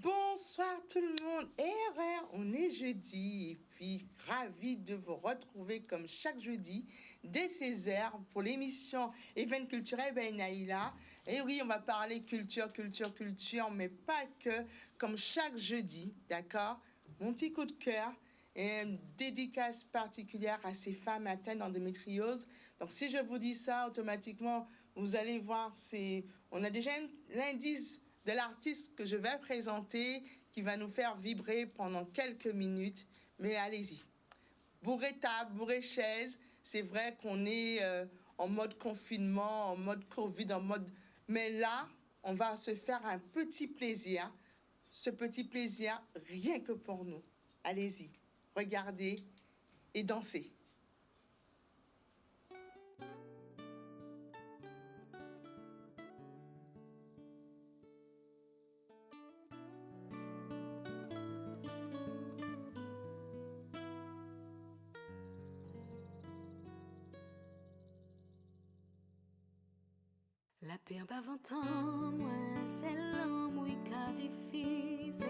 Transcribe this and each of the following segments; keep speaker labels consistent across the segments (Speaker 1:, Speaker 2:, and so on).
Speaker 1: Bonsoir tout le monde. On est jeudi et puis ravi de vous retrouver comme chaque jeudi dès 16h pour l'émission Event culturel Naïla. Et oui, on va parler culture, mais pas que, comme chaque jeudi, d'accord? Mon petit coup de cœur et une dédicace particulière à ces femmes atteintes d'endométriose. Donc si je vous dis ça, automatiquement, vous allez voir, on a déjà l'indice de l'artiste que je vais présenter, qui va nous faire vibrer pendant quelques minutes. Mais allez-y. Bourré table, bourré chaise. C'est vrai qu'on est en mode confinement, en mode Covid, Mais là, on va se faire un petit plaisir. Ce petit plaisir, rien que pour nous. Allez-y, regardez et dansez.
Speaker 2: La pire pas 20 ans, moi, c'est l'homme oui qu'a diffusé.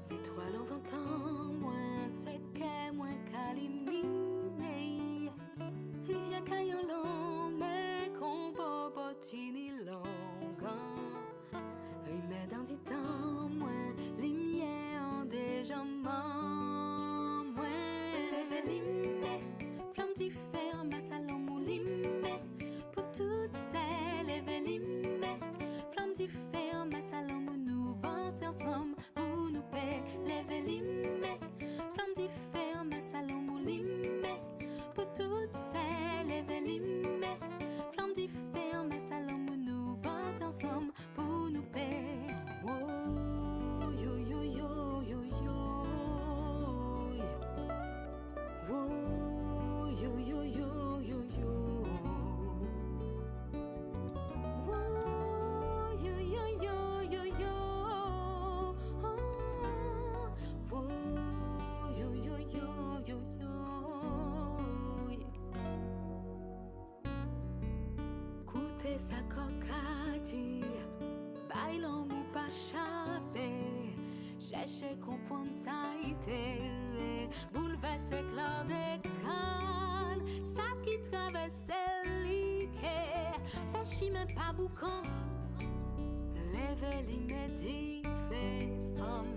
Speaker 2: C'est toi l'en 20 ans, moi, c'est qu'est moi qu'a éliminé. Rivière caillon long, mais qu'on peut pas tenir longtemps. Remède en dit temps, moi, les miens ont déjà mort. Moi, lève limé, flamme d'y faire ma salon moulimé. Pour toutes celles évélimées, flamme d'y faire ma salon nous vance ensemble pour nous paix. L'évélimée, flamme d'y faire ma salon moulimé. Pour toutes celles évélimées, flamme d'y faire ma salon nous vance ensemble pour nous paix. Oh, yo yo yo yo yo. Oh, yo yo yo yo yo. Oh, yo yo yo yo yo. Oh, yo yo yo yo yo. Écoutez sa cocadille, bailons ou pas chapé. Cherchez comprendre ça idée, bouleverser clair des cannes, ça qui traverse l'île, fait chimé pas boucan, lève l'immédiat, fait femme,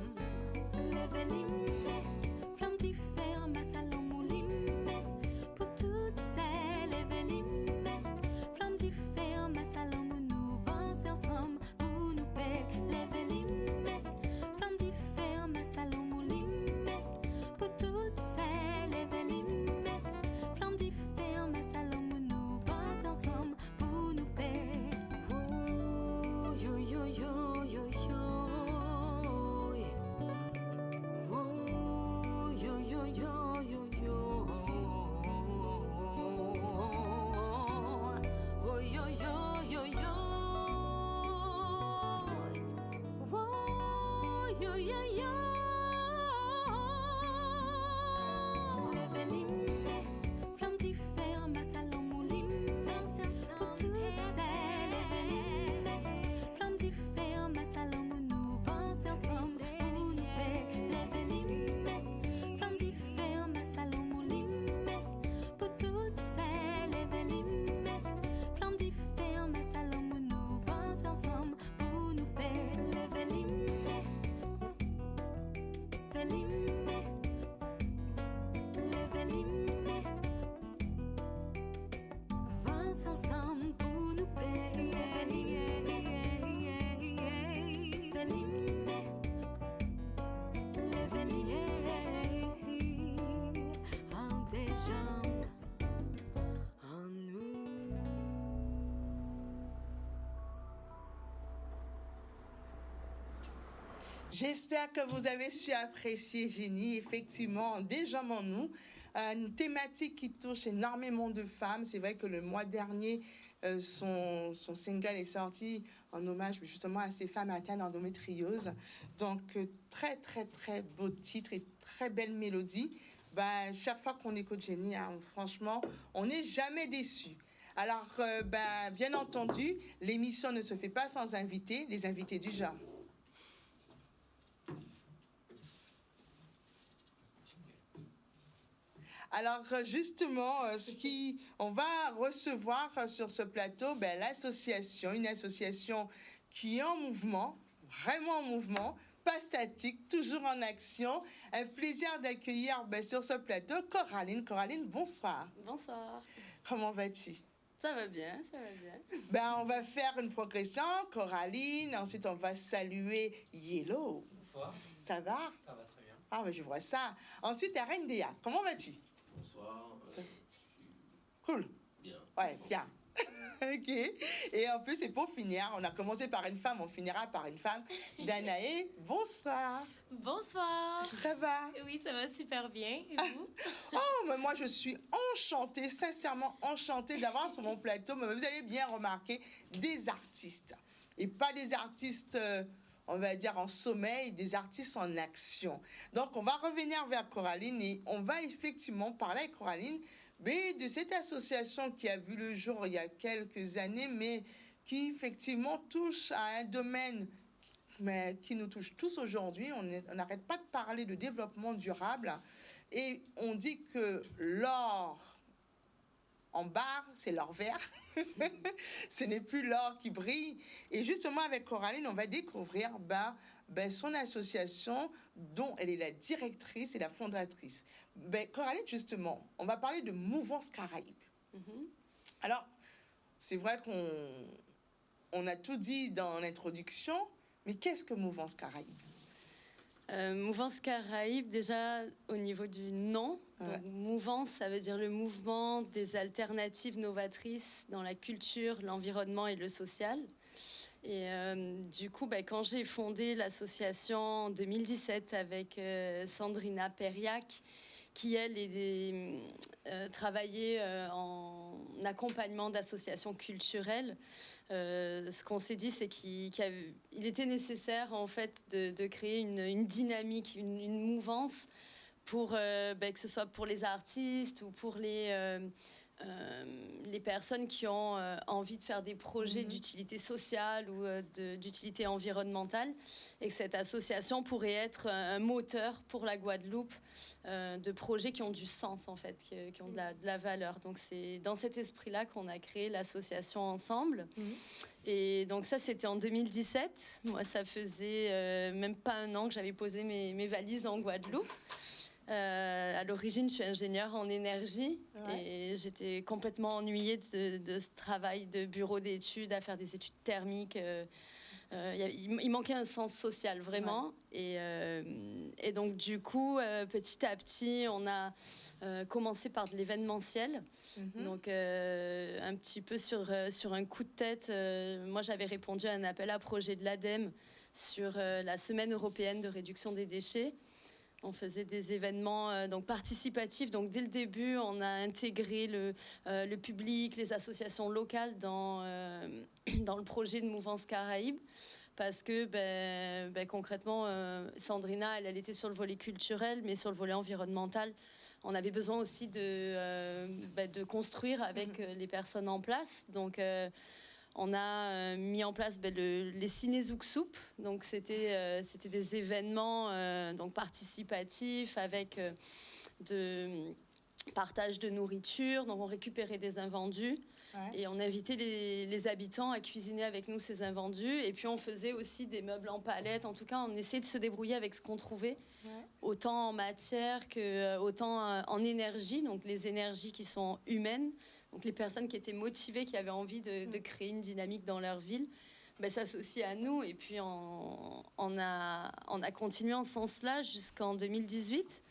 Speaker 2: lève l'immédiat, flamme d'y faire ma salon moulimé, pour toutes celles lève l'immédiat, flamme d'y faire ma salon nous vance ensemble, pour nous paix, lève l'immédiat, flamme d'y faire ma salon moulimé, pour toutes celles lève l'immédiat, flamme d'y faire ma salon nous vance ensemble, pour nous paix. Oh, yo yo yo yo yo. Oh, yo yo yo yo yo. Oh, yo yo yo yo. Oh, yo yo yo. Lève l'imé, flamme d'y faire ma salon moulimé. Pour toutes celles, lève l'imé, flamme d'y faire ma salon nous vance ensemble. Pour nous paix, lève l'imé, flamme d'y faire ma salon moulimé. Pour toutes celles, lève l'imé, flamme d'y faire ma salon nous vance ensemble. Pour nous paix, lève l'imé, lève l'imé, lève l'imé, vance ensemble pour nous paix. Lève l'imé, lève l'imé, lève l'imé, en des jambes, en nous.
Speaker 1: J'espère que vous avez su apprécier Génie. Effectivement, déjà en nous, une thématique qui touche énormément de femmes. C'est vrai que le mois dernier, son single est sorti en hommage justement à ces femmes atteintes d'endométriose. Donc, très, très, très beau titre et très belle mélodie. Chaque fois qu'on écoute Génie, franchement, on n'est jamais déçu. Alors, bien entendu, l'émission ne se fait pas sans invités, les invités du genre. Alors justement, on va recevoir sur ce plateau une association qui est en mouvement, vraiment en mouvement, pas statique, toujours en action. Un plaisir d'accueillir sur ce plateau Coraline. Coraline, bonsoir.
Speaker 3: Bonsoir.
Speaker 1: Comment vas-tu?
Speaker 3: Ça va bien, ça va bien.
Speaker 1: On va faire une progression. Coraline, ensuite on va saluer Yellow.
Speaker 4: Bonsoir.
Speaker 1: Ça va?
Speaker 4: Ça va très bien.
Speaker 1: Ah, je vois ça. Ensuite, Arendea, comment vas-tu?
Speaker 5: Bonsoir.
Speaker 1: Cool.
Speaker 5: Bien.
Speaker 1: Ouais, bien. Ok. Et en plus, c'est pour finir. On a commencé par une femme, on finira par une femme. Danae, bonsoir.
Speaker 6: Bonsoir.
Speaker 1: Ça va?
Speaker 6: Oui, ça va super bien. Et vous?
Speaker 1: Oh, mais moi, je suis enchantée, sincèrement enchantée d'avoir sur mon plateau, mais vous avez bien remarqué, des artistes. Et pas des artistes, on va dire, en sommeil, des artistes en action. Donc, on va revenir vers Coraline et on va effectivement parler avec Coraline de cette association qui a vu le jour il y a quelques années, mais qui effectivement touche à un domaine qui nous touche tous aujourd'hui. On n'arrête pas de parler de développement durable et on dit que l'or en barre, c'est l'or vert. Ce n'est plus l'or qui brille. Et justement, avec Coraline, on va découvrir son association dont elle est la directrice et la fondatrice. Coraline, justement, on va parler de Mouvance Caraïbe. Alors, c'est vrai qu'on a tout dit dans l'introduction, mais qu'est-ce que Mouvance Caraïbe?
Speaker 3: Mouvance Caraïbe, déjà au niveau du nom, donc, mouvance, ça veut dire le mouvement des alternatives novatrices dans la culture, l'environnement et le social. Et du coup, quand j'ai fondé l'association en 2017 avec Sandrina Periac, qui, elle, travaillait en accompagnement d'associations culturelles. Ce qu'on s'est dit, c'est qu'il était nécessaire, en fait, de créer une dynamique, une mouvance pour que ce soit pour les artistes ou pour les personnes qui ont envie de faire des projets d'utilité sociale ou d'utilité environnementale, et que cette association pourrait être un moteur pour la Guadeloupe de projets qui ont du sens, en fait, qui ont de la valeur. Donc c'est dans cet esprit-là qu'on a créé l'association ensemble. Et donc ça, c'était en 2017. Moi, ça faisait même pas un an que j'avais posé mes valises en Guadeloupe. À l'origine, je suis ingénieure en énergie et j'étais complètement ennuyée de ce travail de bureau d'études, à faire des études thermiques. Il manquait un sens social, vraiment. Et donc, du coup, petit à petit, on a commencé par de l'événementiel. Donc, un petit peu sur un coup de tête, moi, j'avais répondu à un appel à projet de l'ADEME sur la Semaine européenne de réduction des déchets. On faisait des événements donc participatifs. Donc, dès le début, on a intégré le public, les associations locales dans le projet de Mouvance Caraïbe. Parce que, concrètement, Sandrina, elle était sur le volet culturel, mais sur le volet environnemental, on avait besoin aussi de construire avec les personnes en place. Donc, on a mis en place les ciné Zouk Soup. Donc, c'était des événements donc participatifs avec de partage de nourriture. Donc, on récupérait des invendus. Et on invitait les habitants à cuisiner avec nous ces invendus. Et puis, on faisait aussi des meubles en palette. En tout cas, on essayait de se débrouiller avec ce qu'on trouvait, autant en matière autant en énergie. Donc, les énergies qui sont humaines. Donc, les personnes qui étaient motivées, qui avaient envie de créer une dynamique dans leur ville, s'associent à nous. Et puis, on a continué en ce sens-là jusqu'en 2018.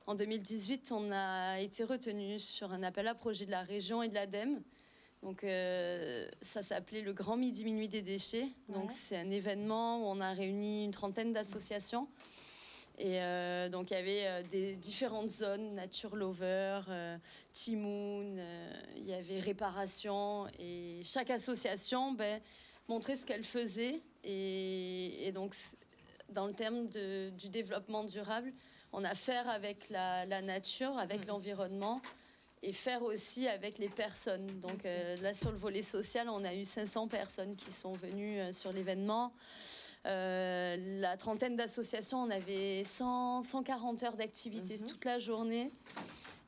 Speaker 3: En 2018, on a été retenu sur un appel à projet de la région et de l'ADEME. Donc, ça s'appelait le Grand Midi Minuit des déchets. Donc, c'est un événement où on a réuni une trentaine d'associations. Et donc, il y avait des différentes zones, Nature Lover, Timoun, il y avait Réparation. Et chaque association montrait ce qu'elle faisait. Et donc, dans le terme du développement durable, on a faire avec la nature, avec l'environnement, et faire aussi avec les personnes. Donc là, sur le volet social, on a eu 500 personnes qui sont venues sur l'événement. La trentaine d'associations, on avait 140 heures d'activité toute la journée.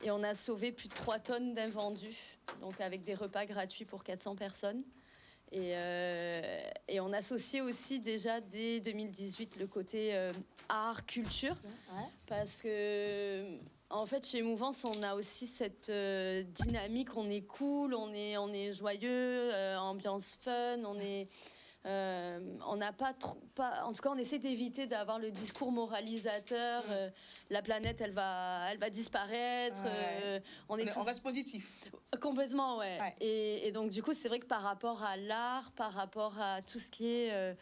Speaker 3: Et on a sauvé plus de 3 tonnes d'invendus, donc avec des repas gratuits pour 400 personnes. Et on associait aussi déjà dès 2018 le côté art, culture, parce que en fait chez Mouvance on a aussi cette dynamique, on est cool, on est joyeux, ambiance fun, on n'a pas trop, en tout cas on essaie d'éviter d'avoir le discours moralisateur, la planète elle va disparaître,
Speaker 1: on reste positif.
Speaker 3: Complètement, ouais. Et donc du coup c'est vrai que par rapport à l'art, par rapport à tout ce qui est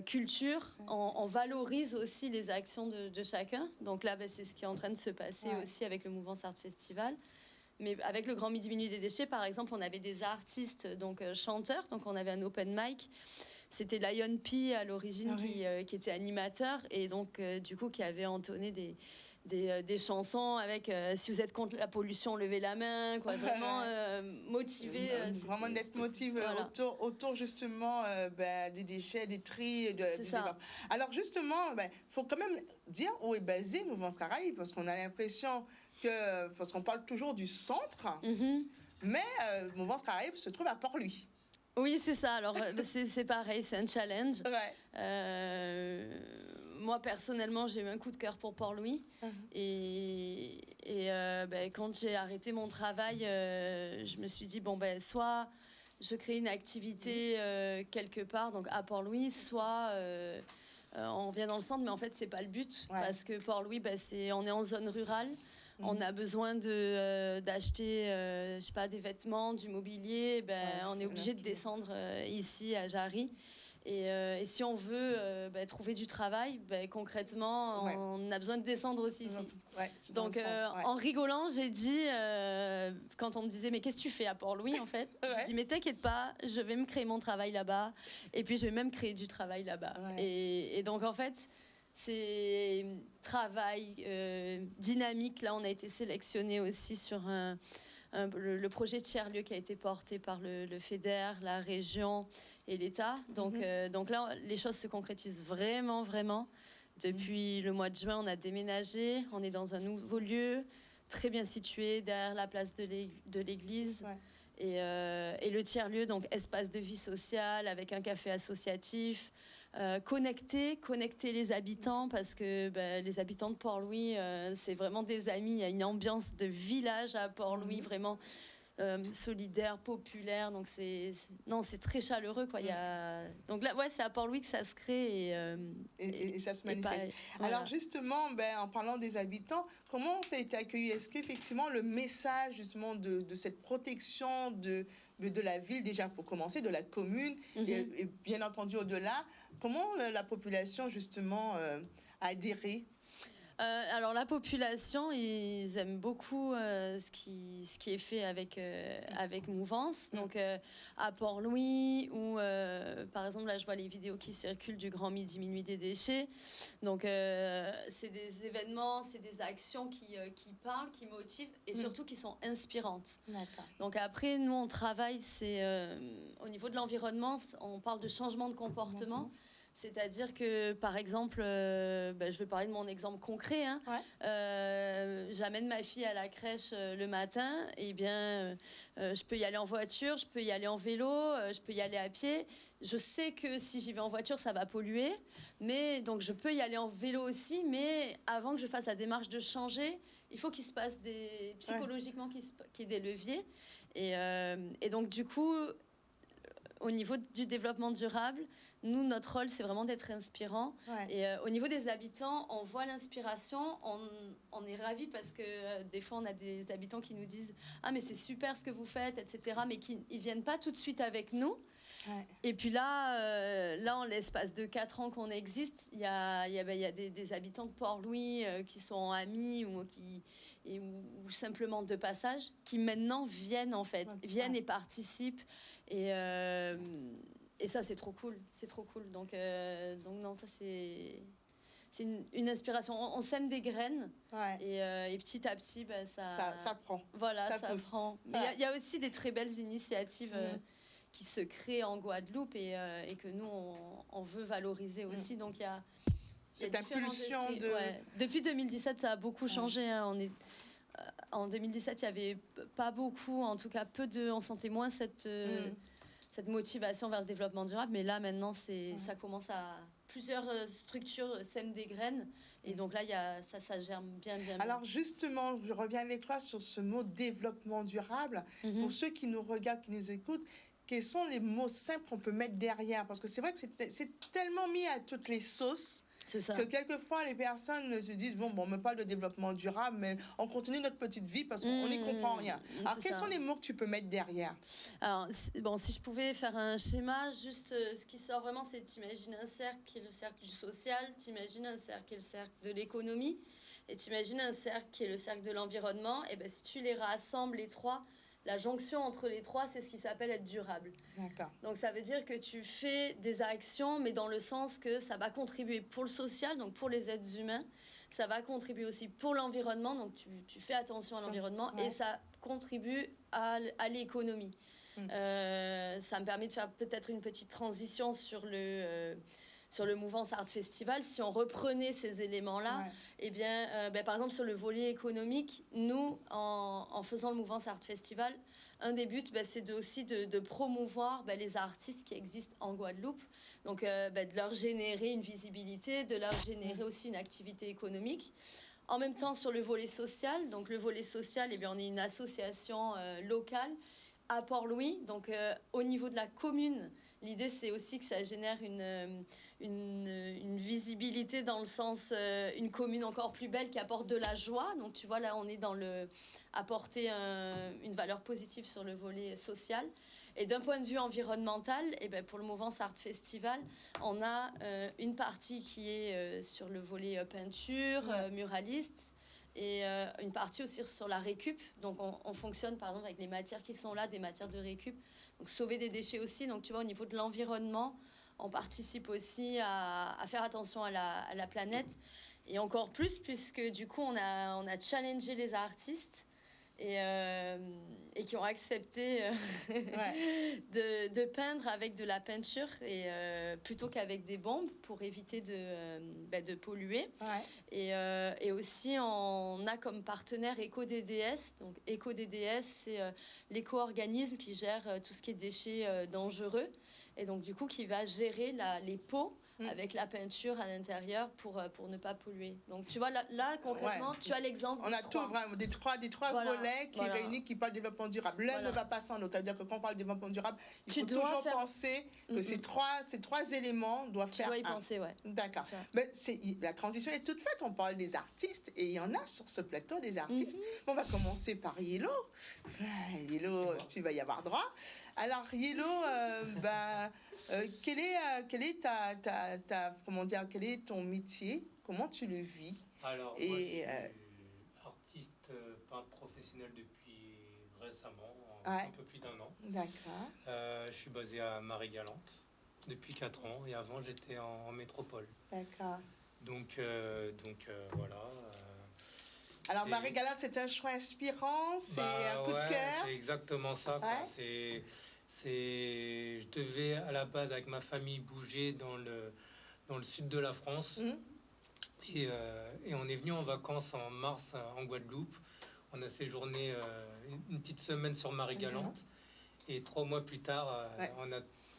Speaker 3: culture, on valorise aussi les actions de chacun. Donc là c'est ce qui est en train de se passer aussi avec le Mouvance Art Festival. Mais avec le Grand Midi Minuit des Déchets, par exemple, on avait des artistes, donc chanteurs, donc on avait un open mic. C'était Lion P à l'origine qui était animateur et donc du coup qui avait entonné des chansons avec si vous êtes contre la pollution, levez la main, quoi, vraiment motivé.
Speaker 1: Vraiment d'être motivé autour justement des déchets, des tri.
Speaker 3: C'est ça.
Speaker 1: Alors justement, faut quand même dire où est basé Mouvance Caraïbes parce qu'on a l'impression que, parce qu'on parle toujours du centre, mais Mouvance Caraïbes se trouve à Port-Louis.
Speaker 3: Oui, c'est ça. Alors, c'est pareil, c'est un challenge. Moi, personnellement, j'ai eu un coup de cœur pour Port-Louis. Et quand j'ai arrêté mon travail, je me suis dit, soit je crée une activité quelque part, donc à Port-Louis, soit on vient dans le centre, mais en fait, c'est pas le but. Parce que Port-Louis, on est en zone rurale. On a besoin d'acheter, je sais pas, des vêtements, du mobilier. On est obligé de descendre ici à Jarry. Et si on veut trouver du travail, concrètement, on a besoin de descendre aussi ici. Donc, en rigolant, j'ai dit, quand on me disait, mais qu'est-ce que tu fais à Port-Louis, en fait, j'ai dit, mais t'inquiète pas, je vais me créer mon travail là-bas. Et puis, je vais même créer du travail là-bas. Et donc, en fait, c'est travail dynamique. Là, on a été sélectionné aussi sur le projet tiers-lieu qui a été porté par le FEDER, la région et l'État. Donc là, les choses se concrétisent vraiment, vraiment. Depuis le mois de juin, on a déménagé. On est dans un nouveau lieu, très bien situé, derrière la place de l'église. Et le tiers-lieu, donc espace de vie sociale avec un café associatif. Connecter les habitants parce que les habitants de Port-Louis, c'est vraiment des amis. Il y a une ambiance de village à Port-Louis, vraiment solidaire, populaire. Donc c'est très chaleureux, quoi. Donc là, c'est à Port-Louis que ça se crée
Speaker 1: et ça se manifeste. Alors justement, en parlant des habitants, comment ça a été accueilli? Est-ce qu'effectivement le message justement de cette protection de la ville, déjà pour commencer, de la commune, et bien entendu au-delà, comment la population justement a adhéré?
Speaker 3: Alors la population, ils aiment beaucoup ce qui est fait avec Mouvance. Donc à Port-Louis, où par exemple là je vois les vidéos qui circulent du Grand Midi Minuit des Déchets. Donc c'est des événements, c'est des actions qui parlent, qui motivent et surtout qui sont inspirantes. Donc après nous on travaille, c'est au niveau de l'environnement, on parle de changement de comportement. C'est-à-dire que, par exemple, je vais parler de mon exemple concret. J'amène ma fille à la crèche le matin. Et bien, je peux y aller en voiture, je peux y aller en vélo, je peux y aller à pied. Je sais que si j'y vais en voiture, ça va polluer. Mais donc, je peux y aller en vélo aussi. Mais avant que je fasse la démarche de changer, il faut qu'il se passe psychologiquement qu'il y ait des leviers. Et donc, du coup, au niveau du développement durable, nous, notre rôle, c'est vraiment d'être inspirant. Et au niveau des habitants, on voit l'inspiration, on est ravis parce que des fois, on a des habitants qui nous disent « Ah, mais c'est super ce que vous faites, etc. » mais qui ne viennent pas tout de suite avec nous. Et puis là, en l'espace de 4 ans qu'on existe, il y a des habitants de Port-Louis qui sont amis ou simplement de passage, qui maintenant viennent, en fait, viennent et participent. Et ça, c'est trop cool. C'est trop cool. Donc non, ça, c'est une inspiration. On sème des graines et petit à petit,
Speaker 1: ça prend.
Speaker 3: Voilà, ça prend. Mais il y a aussi des très belles initiatives qui se créent en Guadeloupe et que nous, on veut valoriser aussi. Donc, il y a
Speaker 1: cette impulsion de...
Speaker 3: Depuis 2017, ça a beaucoup changé. On est... en 2017, il n'y avait pas beaucoup, en tout cas on sentait moins cette motivation vers le développement durable. Mais là, maintenant, ça commence à... Plusieurs structures sèment des graines. Et donc là, ça germe bien.
Speaker 1: Alors justement, je reviens avec toi sur ce mot développement durable. Pour ceux qui nous regardent, qui nous écoutent, quels sont les mots simples qu'on peut mettre derrière? Parce que c'est vrai que c'est tellement mis à toutes les sauces que quelquefois les personnes se disent bon, on me parle de développement durable, mais on continue notre petite vie parce qu'on n'y comprend rien. Alors quels sont les mots que tu peux mettre derrière?
Speaker 3: Alors si je pouvais faire un schéma, juste ce qui sort vraiment, c'est t'imagines un cercle qui est le cercle du social, t'imagines un cercle qui est le cercle de l'économie, et t'imagines un cercle qui est le cercle de l'environnement. Et ben si tu les rassembles les trois, la jonction entre les trois, c'est ce qui s'appelle être durable.
Speaker 1: D'accord.
Speaker 3: Donc ça veut dire que tu fais des actions, mais dans le sens que ça va contribuer pour le social, donc pour les êtres humains. Ça va contribuer aussi pour l'environnement, donc tu fais attention à l'environnement, et ça contribue à l'économie. Ça me permet de faire peut-être une petite transition sur le Mouvance Art Festival. Si on reprenait ces éléments-là, eh bien, par exemple, sur le volet économique, nous, en faisant le Mouvance Art Festival, un des buts, c'est aussi de promouvoir les artistes qui existent en Guadeloupe. Donc, de leur générer une visibilité, de leur générer aussi une activité économique. En même temps, sur le volet social, donc le volet social, eh bien, on est une association locale à Port-Louis. Donc, au niveau de la commune, l'idée, c'est aussi que ça génère une visibilité dans le sens, une commune encore plus belle qui apporte de la joie. Donc, tu vois, là, on est dans apporter une valeur positive sur le volet social. Et d'un point de vue environnemental, pour le Mouvance Art Festival, on a une partie qui est sur le volet peinture, muraliste, et une partie aussi sur la récup. Donc, on fonctionne, par exemple, avec les matières qui sont là, des matières de récup. Donc, sauver des déchets aussi. Donc, tu vois, au niveau de l'environnement, on participe aussi à faire attention à la planète. Et encore plus, puisque du coup, on a challengé les artistes et qui ont accepté de peindre avec de la peinture plutôt qu'avec des bombes pour éviter de polluer. Et aussi, on a comme partenaire EcoDDS. Donc, EcoDDS, c'est l'éco-organisme qui gère tout ce qui est déchets dangereux. Et donc, du coup, qui va gérer les pots avec la peinture à l'intérieur pour ne pas polluer. Donc, tu vois, là concrètement, tu as l'exemple.
Speaker 1: On a tout vraiment, des trois volets qui réunissent, qui parlent de développement durable. L'un ne va pas sans l'autre. Ça veut dire que quand on parle de développement durable, il faut toujours penser que ces trois éléments doivent faire.
Speaker 3: Tu dois y penser,
Speaker 1: D'accord. Mais la transition est toute faite. On parle des artistes et il y en a sur ce plateau des artistes. On va commencer par Yellow. Yellow, tu vas y avoir droit. Alors, Yellow, quel est ton métier? Comment tu le vis?
Speaker 4: Alors, moi, je suis artiste peintre professionnel depuis récemment, un peu plus d'1 an.
Speaker 1: D'accord.
Speaker 4: Je suis basé à Marie-Galante depuis 4 ans et avant, j'étais en métropole.
Speaker 1: D'accord.
Speaker 4: Donc voilà.
Speaker 1: Alors, Marie-Galante, c'est un choix inspirant, c'est un coup de cœur.
Speaker 4: C'est exactement ça. Je devais à la base avec ma famille bouger dans le sud de la France et on est venu en vacances en mars en Guadeloupe. On a séjourné une petite semaine sur Marie-Galante et 3 mois plus tard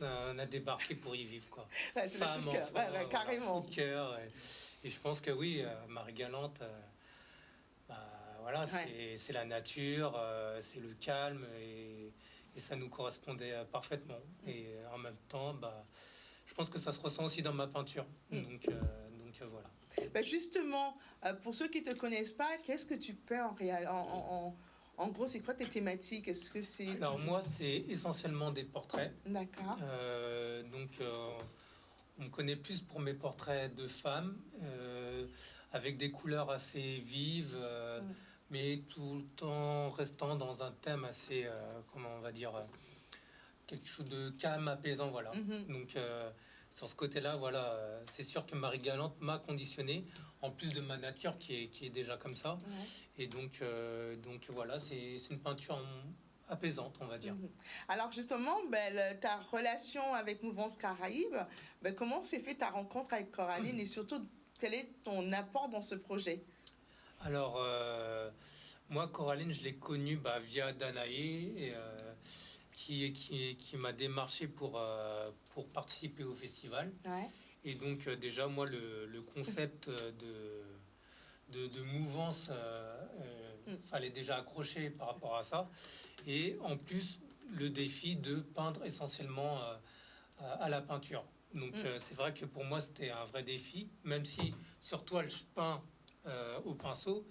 Speaker 4: on a débarqué pour y vivre, quoi.
Speaker 1: C'est le coup de cœur, carrément.
Speaker 4: Coup de cœur et je pense que oui, Marie-Galante, c'est la nature, c'est le calme et ça nous correspondait parfaitement. Et en même temps, je pense que ça se ressent aussi dans ma peinture. Donc voilà.
Speaker 1: Justement, pour ceux qui ne te connaissent pas, qu'est-ce que tu peins en gros, c'est quoi tes thématiques? Est-ce que c'est
Speaker 4: Alors moi, c'est essentiellement des portraits.
Speaker 1: D'accord.
Speaker 4: On me connaît plus pour mes portraits de femmes, avec des couleurs assez vives, mais tout le temps restant dans un thème assez, comment on va dire, quelque chose de calme, apaisant, voilà. Donc, sur ce côté-là, voilà, c'est sûr que Marie-Galante m'a conditionné, en plus de ma nature qui est déjà comme ça. Et donc voilà, c'est une peinture apaisante, on va dire.
Speaker 1: Alors justement, ta relation avec Mouvance Caraïbes, comment s'est fait ta rencontre avec Coraline et surtout, quel est ton apport dans ce projet?
Speaker 4: Alors, Moi, Coraline, je l'ai connue via Danae, et, qui m'a démarché pour participer au festival.
Speaker 1: Ouais.
Speaker 4: Et donc, déjà, moi, le concept de mouvance, fallait déjà accrocher par rapport à ça. Et en plus, le défi de peindre essentiellement à la peinture. Donc, c'est vrai que pour moi, c'était un vrai défi, même si sur toile, je peins au pinceau.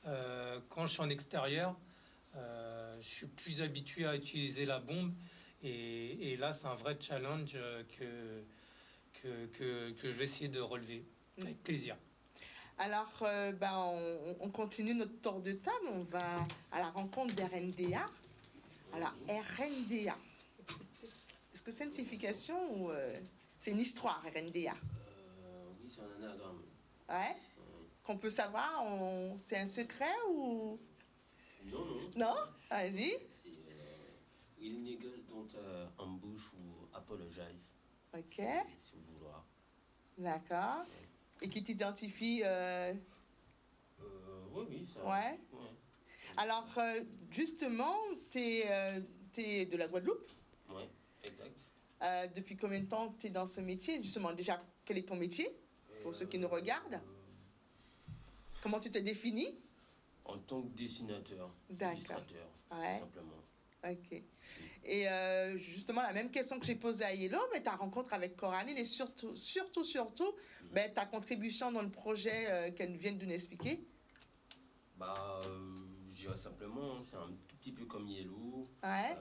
Speaker 4: Quand je suis en extérieur, je suis plus habitué à utiliser la bombe. Et là, c'est un vrai challenge que je vais essayer de relever avec plaisir.
Speaker 1: Alors, on continue notre tour de table. On va à la rencontre d'RNDA. Alors, RNDA, est-ce que c'est une signification ou c'est une histoire, RNDA?
Speaker 5: Oui, c'est un anagramme.
Speaker 1: Ouais. Qu'on peut savoir, c'est un secret ou...
Speaker 5: Non, non.
Speaker 1: Non? Vas-y.
Speaker 5: C'est Will Niggas don't ambush ou apologize.
Speaker 1: Ok,
Speaker 5: Si vous vouloir.
Speaker 1: d'accord. Et qui t'identifie...
Speaker 5: Oui, oui, ça.
Speaker 1: Ouais. Alors, justement, t'es de la Guadeloupe.
Speaker 5: Ouais, exact.
Speaker 1: Depuis combien de temps tu es dans ce métier? Justement, déjà, quel est ton métier pour ceux qui nous regardent? Comment tu te définis?
Speaker 5: En tant que dessinateur,
Speaker 1: D'accord.
Speaker 5: illustrateur,
Speaker 1: Ouais.
Speaker 5: tout simplement.
Speaker 1: Ok. Et justement, la même question que j'ai posée à Yellow, mais ta rencontre avec Coraline et surtout, ta contribution dans le projet qu'elle vient de nous expliquer.
Speaker 5: Je dirais simplement, c'est un tout petit peu comme Yellow.
Speaker 1: Ouais.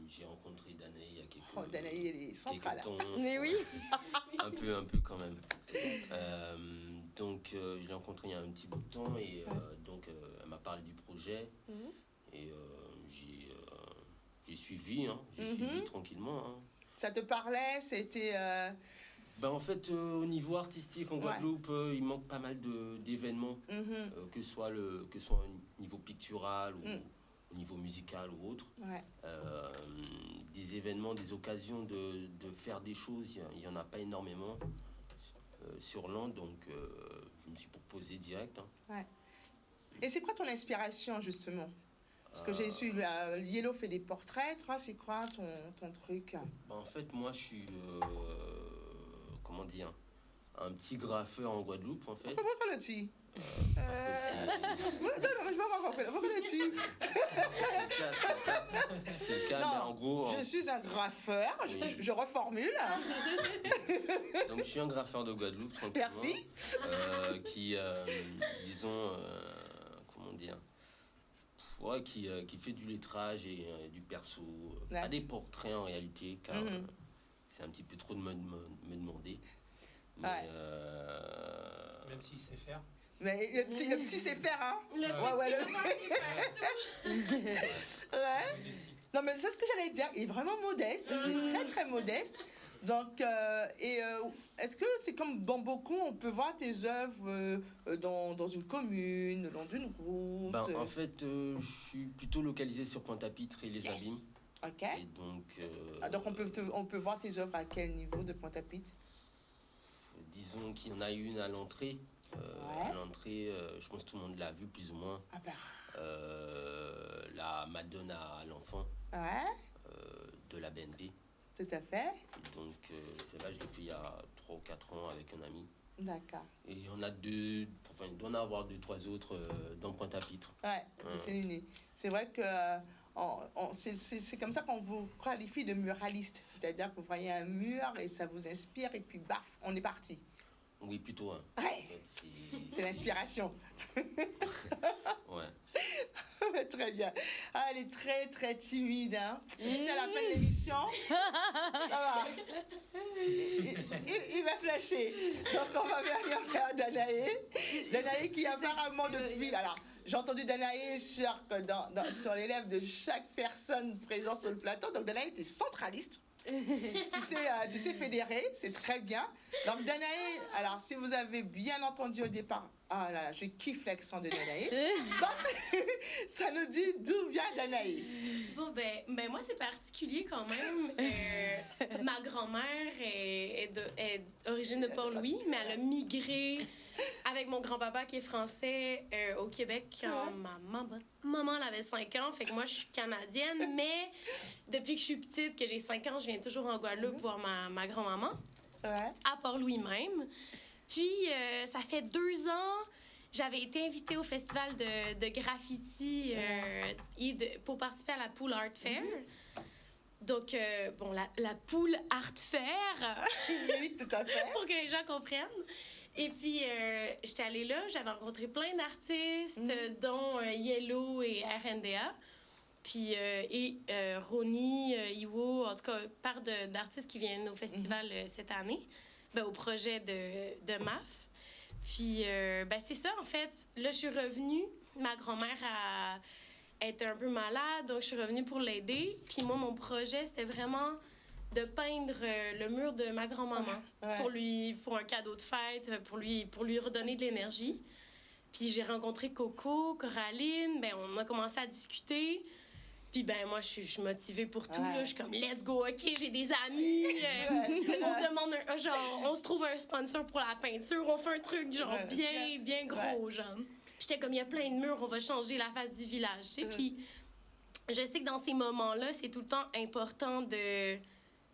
Speaker 5: J'ai rencontré Danae il y a quelques
Speaker 1: Oh, Danae, elle est centrale.
Speaker 5: quelques temps.
Speaker 3: Mais oui.
Speaker 5: Un peu quand même. Donc, je l'ai rencontrée il y a un petit bout de temps et elle m'a parlé du projet. Et j'ai suivi, suivi tranquillement. Hein.
Speaker 1: Ça te parlait? C'était...
Speaker 5: En fait, au niveau artistique en Guadeloupe, il manque pas mal d'événements, que ce soit au niveau pictural ou au niveau musical ou autre.
Speaker 1: Ouais.
Speaker 5: Des événements, des occasions de faire des choses, il n'y en a pas énormément sur l'Ande, donc je me suis proposé direct. Hein.
Speaker 1: Ouais. Et c'est quoi ton inspiration, justement? Parce que j'ai su, Yellow fait des portraits, toi, c'est quoi ton truc?
Speaker 5: En fait, moi, je suis, comment dire, un petit graffeur en Guadeloupe, en fait.
Speaker 1: Pourquoi le petit?
Speaker 5: Parce que
Speaker 1: Non, mais je m'en rends compte. Pourquoi le petit?
Speaker 5: c'est le cas, mais en gros...
Speaker 1: Je suis un graffeur,
Speaker 5: Oui.
Speaker 1: je reformule.
Speaker 5: Donc, je suis un graffeur de Guadeloupe, tranquillement.
Speaker 1: Merci.
Speaker 5: Qui, disons, comment dire, qui fait du lettrage et du perso, pas des portraits en réalité, car c'est un petit peu trop de me demander. Mais,
Speaker 4: Même s'il sait faire.
Speaker 1: Mais le petit sait faire, hein? Ouais.
Speaker 4: Modestie.
Speaker 1: Non, mais c'est ce que j'allais dire. Il est vraiment modeste, il est très très modeste. Donc, est-ce que c'est comme Bamboco, on peut voir tes œuvres dans une commune, le long d'une route?
Speaker 5: En fait, je suis plutôt localisé sur Pointe-à-Pitre et les Abîmes.
Speaker 1: Ok.
Speaker 5: Et donc,
Speaker 1: On peut voir tes œuvres à quel niveau de Pointe-à-Pitre?
Speaker 5: disons qu'il y en a une à l'entrée. À l'entrée, je pense que tout le monde l'a vu plus ou moins.
Speaker 1: Ah bah.
Speaker 5: La Madonna à l'enfant de la BNP.
Speaker 1: Tout à fait.
Speaker 5: Et donc, celle-là, je l'ai fait il y a 3 ou 4 ans avec un ami.
Speaker 1: D'accord.
Speaker 5: Et il y en a il doit en avoir 2-3 autres dans Pointe-à-Pitre.
Speaker 1: Ouais, c'est unique. C'est vrai que c'est comme ça qu'on vous qualifie de muraliste. C'est-à-dire que vous voyez un mur et ça vous inspire et puis baf, on est parti.
Speaker 5: Oui, plutôt. Hein.
Speaker 1: Ouais.
Speaker 5: En fait,
Speaker 1: C'est l'inspiration.
Speaker 5: Ouais.
Speaker 1: Très bien. Ah, elle est très, très timide. Hein. C'est à la fin de l'émission. Ça va. Il va se lâcher. Donc, on va venir vers Danae. Danae qui apparemment depuis... Alors, j'ai entendu Danae sur les lèvres de chaque personne présente sur le plateau. Donc, Danae était centraliste. tu sais fédérer, c'est très bien. Donc Danae, alors si vous avez bien entendu au départ, ah là là, je kiffe l'accent de Danae. Donc, ça nous dit d'où vient Danae.
Speaker 6: Bon, ben moi, c'est particulier quand même. Ma grand-mère est d'origine de Port-Louis, mais elle a migré avec mon grand-papa qui est français au Québec quand ma maman elle avait 5 ans. Fait que moi, je suis canadienne, mais depuis que je suis petite, que j'ai 5 ans, je viens toujours en Guadeloupe voir ma grand-maman, à Port-Louis même. Puis, ça fait 2 ans, j'avais été invitée au festival de graffiti pour participer à la Pool Art Fair. Donc, la Pool Art Fair,
Speaker 1: oui, tout à fait.
Speaker 6: pour que les gens comprennent. Et puis, j'étais allée là, j'avais rencontré plein d'artistes, dont Yellow et RNDA. Puis, Roni, Iwo, en tout cas, part d'artistes qui viennent au festival cette année, au projet de MAF. Puis, c'est ça, en fait. Là, je suis revenue. Ma grand-mère était un peu malade, donc je suis revenue pour l'aider. Puis moi, mon projet, c'était vraiment de peindre le mur de ma grand-maman pour un cadeau de fête, pour lui redonner de l'énergie. Puis j'ai rencontré Coco, Coraline, on a commencé à discuter. Puis moi, je suis motivée pour tout. Là. Je suis comme, let's go, OK, j'ai des amis. On demande on se trouve un sponsor pour la peinture. On fait un truc bien gros, genre. J'étais comme, il y a plein de murs, on va changer la face du village, tu sais. Puis je sais que dans ces moments-là, c'est tout le temps important de... Tu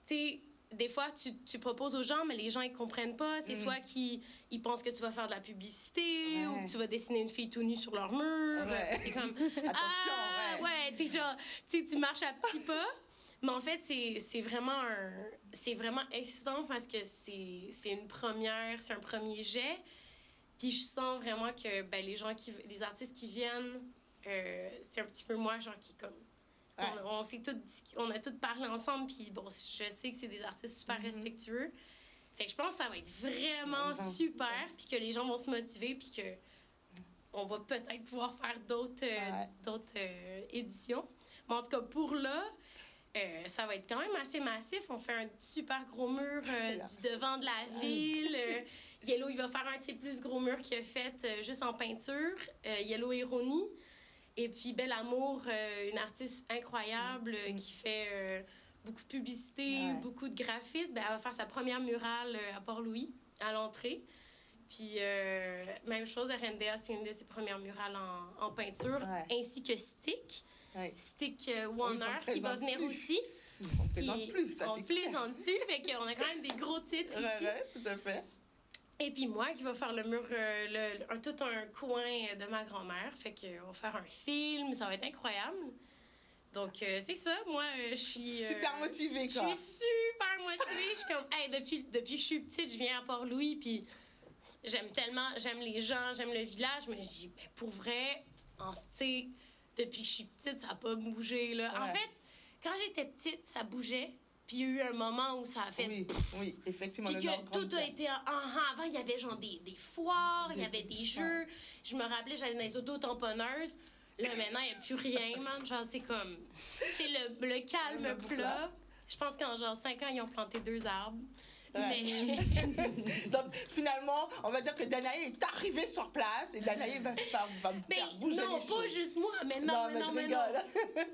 Speaker 6: sais, des fois, tu proposes aux gens, mais les gens, ils comprennent pas. C'est soit qu'ils pensent que tu vas faire de la publicité ou que tu vas dessiner une fille tout nue sur leur mur. T'es comme, attention, t'es genre... Tu sais, tu marches à petits pas. Mais en fait, c'est vraiment excitant parce que c'est une première, c'est un premier jet. Puis je sens vraiment que les artistes qui viennent, c'est un petit peu moi, genre, qui comme... On a tous parlé ensemble, puis bon, je sais que c'est des artistes super respectueux. Fait que je pense que ça va être vraiment super, puis que les gens vont se motiver, puis que on va peut-être pouvoir faire d'autres éditions. Mais en tout cas, pour là, ça va être quand même assez massif. On fait un super gros mur du devant de la ville. Yellow, il va faire un de ses plus gros murs qu'il a fait juste en peinture. Yellow et Roni. Et puis Belle Amour, une artiste incroyable qui fait beaucoup de publicité, beaucoup de graphisme. Elle va faire sa première murale à Port-Louis, à l'entrée. Puis même chose, RNDA, c'est une de ses premières murales en peinture, ainsi que Stick. Stick Warner, qui va venir aussi.
Speaker 1: On ne plaisante plus, ça c'est clair.
Speaker 6: On ne plaisante plus, fait qu'on a quand même des gros titres ici.
Speaker 1: Tout à fait. Et
Speaker 6: puis moi qui va faire le mur, tout un coin de ma grand-mère. Fait qu'on va faire un film, ça va être incroyable. Donc c'est ça, moi je suis...
Speaker 1: super motivée, quoi.
Speaker 6: Je suis super motivée. Je suis comme, depuis que je suis petite, je viens à Port-Louis, puis j'aime les gens, j'aime le village, mais je dis, pour vrai, tu sais, depuis que je suis petite, ça n'a pas bougé, là. En fait, quand j'étais petite, ça bougeait. Puis il y a eu un moment où ça a fait...
Speaker 1: Oui, effectivement.
Speaker 6: Puis que tout a été... Avant, il y avait genre des foires, il y avait des jeux. Je me rappelais, j'allais dans les auto-tamponneuses. Là, maintenant, il n'y a plus rien, man. Genre, c'est comme... C'est le calme plat. Je pense qu'en genre 5 ans, ils ont planté 2 arbres. Mais...
Speaker 1: Donc, finalement, on va dire que Danae est arrivée sur place et Danae va me faire bouger les choses.
Speaker 6: Non, pas juste moi, mais non.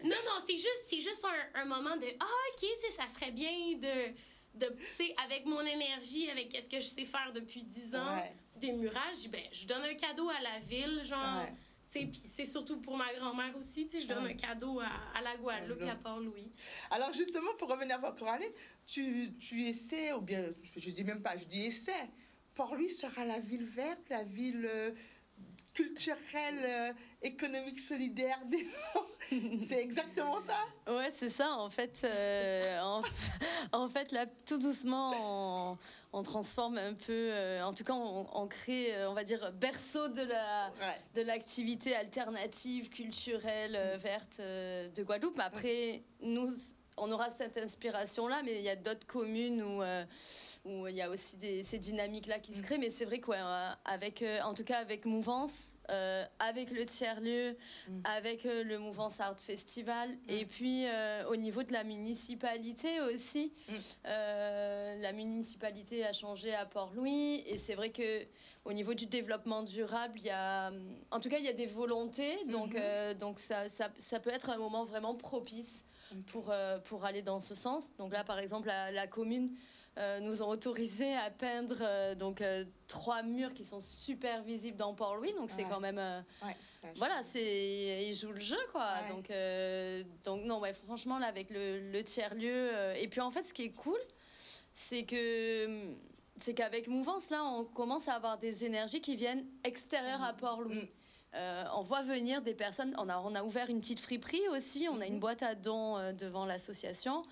Speaker 6: Non, c'est juste un moment de « Ah, OK, ça serait bien de tu sais, avec mon énergie, avec ce que je sais faire depuis 10 ans, des murages, je donne un cadeau à la ville, genre... Puis c'est surtout pour ma grand-mère aussi, je donne un cadeau à la Guadeloupe et à Port-Louis.
Speaker 1: Alors justement, pour revenir à votre Coraline, tu essaies, ou bien, je dis même pas, je dis essai. Port-Louis sera la ville verte, la ville culturelle, économique, solidaire. C'est exactement ça?
Speaker 3: Ouais, c'est ça. En fait, en fait là, tout doucement, on transforme un peu, en tout cas, on crée, on va dire, berceau de l'activité alternative, culturelle, verte de Guadeloupe. Après, nous, on aura cette inspiration-là, mais il y a d'autres communes où il y a aussi ces dynamiques-là qui se créent. Mais c'est vrai qu'avec, en tout cas avec Mouvance, avec le tiers-lieu, avec le Mouvance Art Festival, et puis au niveau de la municipalité aussi. La municipalité a changé à Port-Louis, et c'est vrai qu'au niveau du développement durable, il y a des volontés, donc ça peut être un moment vraiment propice pour aller dans ce sens. Donc là, par exemple, la commune nous ont autorisé à peindre 3 murs qui sont super visibles dans Port-Louis. Donc, c'est quand même... voilà, ils jouent le jeu, quoi. Donc non, franchement, là, avec le tiers-lieu... et puis, en fait, ce qui est cool, c'est qu'avec Mouvance, là, on commence à avoir des énergies qui viennent extérieures à Port-Louis. On voit venir des personnes... On a ouvert une petite friperie aussi. On a une boîte à dons devant l'association.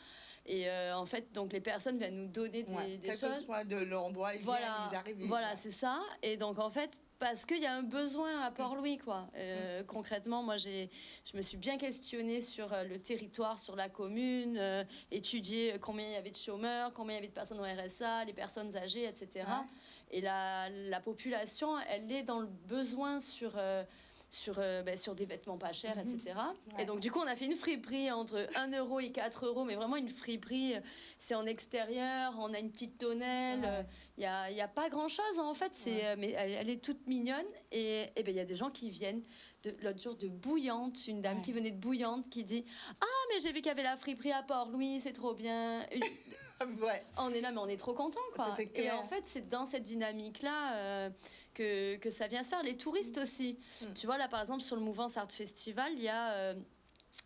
Speaker 3: Et en fait, donc les personnes viennent nous donner des choses.
Speaker 1: Quel que soit de l'endroit, ils arrivent.
Speaker 3: Voilà, c'est ça. Et donc en fait, parce qu'il y a un besoin à Port-Louis, quoi. Concrètement, moi, je me suis bien questionnée sur le territoire, sur la commune, étudier combien il y avait de chômeurs, combien il y avait de personnes au RSA, les personnes âgées, etc. Et la population, elle est dans le besoin sur des vêtements pas chers, etc. Et donc, du coup, on a fait une friperie entre 1 euro et 4 euros, mais vraiment une friperie, c'est en extérieur, on a une petite tonnelle, il y a pas grand-chose, en fait, mais elle est toute mignonne. Et ben, il y a des gens qui viennent, l'autre jour, de Bouillante, une dame qui venait de Bouillante, qui dit « Ah, mais j'ai vu qu'il y avait la friperie à Port-Louis, c'est trop bien !» On est là, mais on est trop contents, quoi. Et en fait, c'est dans cette dynamique-là... que ça vient se faire. Les touristes aussi. Tu vois, là, par exemple, sur le Mouvance Art Festival, il y a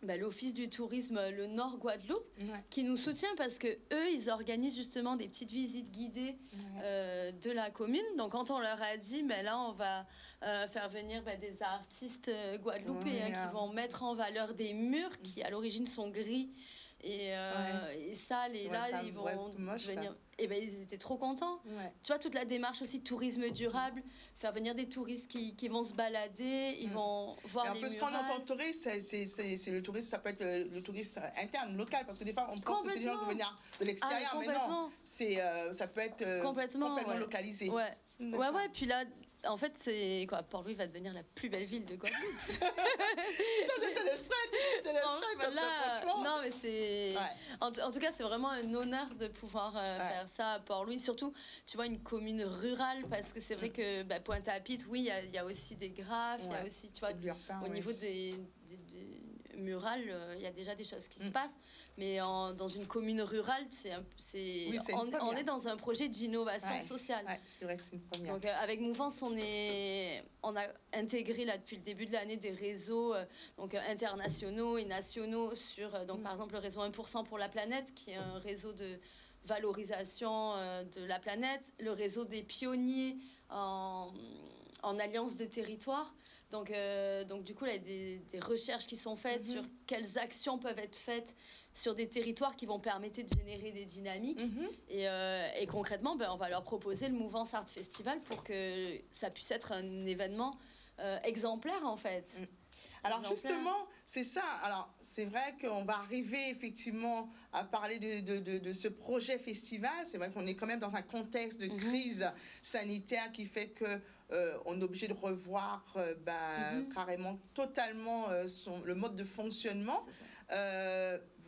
Speaker 3: l'Office du tourisme, le Nord Guadeloupe, qui nous soutient parce que eux, ils organisent justement des petites visites guidées de la commune. Donc, quand on leur a dit, là, on va faire venir des artistes guadeloupéens qui vont mettre en valeur des murs qui, à l'origine, sont gris et sales. Et là, ils vont venir... Et ben, ils étaient trop contents. Tu vois, toute la démarche aussi tourisme durable, faire venir des touristes qui vont se balader, ils vont voir les murales.
Speaker 1: Quand on entend touriste, c'est le touriste, ça peut être le touriste interne, local, parce que des fois, on pense que c'est des gens qui vont venir de l'extérieur, mais non, ça peut être complètement localisé.
Speaker 3: Puis là, en fait, c'est quoi, Port-Louis va devenir la plus belle ville de Guadeloupe.
Speaker 1: Ça, je te le souhaite, parce que franchement...
Speaker 3: Non, mais c'est... En tout cas, c'est vraiment un honneur de pouvoir faire ça à Port-Louis. Surtout, tu vois, une commune rurale, parce que c'est vrai que Pointe-à-Pitre, oui, il y a aussi des graphes, il y a aussi, tu vois, au niveau des murales, il y a déjà des choses qui se passent. Mais dans une commune rurale, on est dans un projet d'innovation sociale.
Speaker 1: C'est vrai que c'est une première.
Speaker 3: Donc, avec Mouvance, on a intégré là, depuis le début de l'année des réseaux internationaux et nationaux sur, par exemple, le réseau 1% pour la planète, qui est un réseau de valorisation de la planète, le réseau des pionniers en alliance de territoire. Donc, du coup, là, il y a des recherches qui sont faites sur quelles actions peuvent être faites sur des territoires qui vont permettre de générer des dynamiques. Et concrètement, on va leur proposer le Mouvance Art Festival pour que ça puisse être un événement exemplaire, en fait.
Speaker 1: Alors justement, c'est ça. Alors c'est vrai qu'on va arriver effectivement à parler de ce projet festival. C'est vrai qu'on est quand même dans un contexte de crise sanitaire qui fait que on est obligé de revoir carrément totalement le mode de fonctionnement.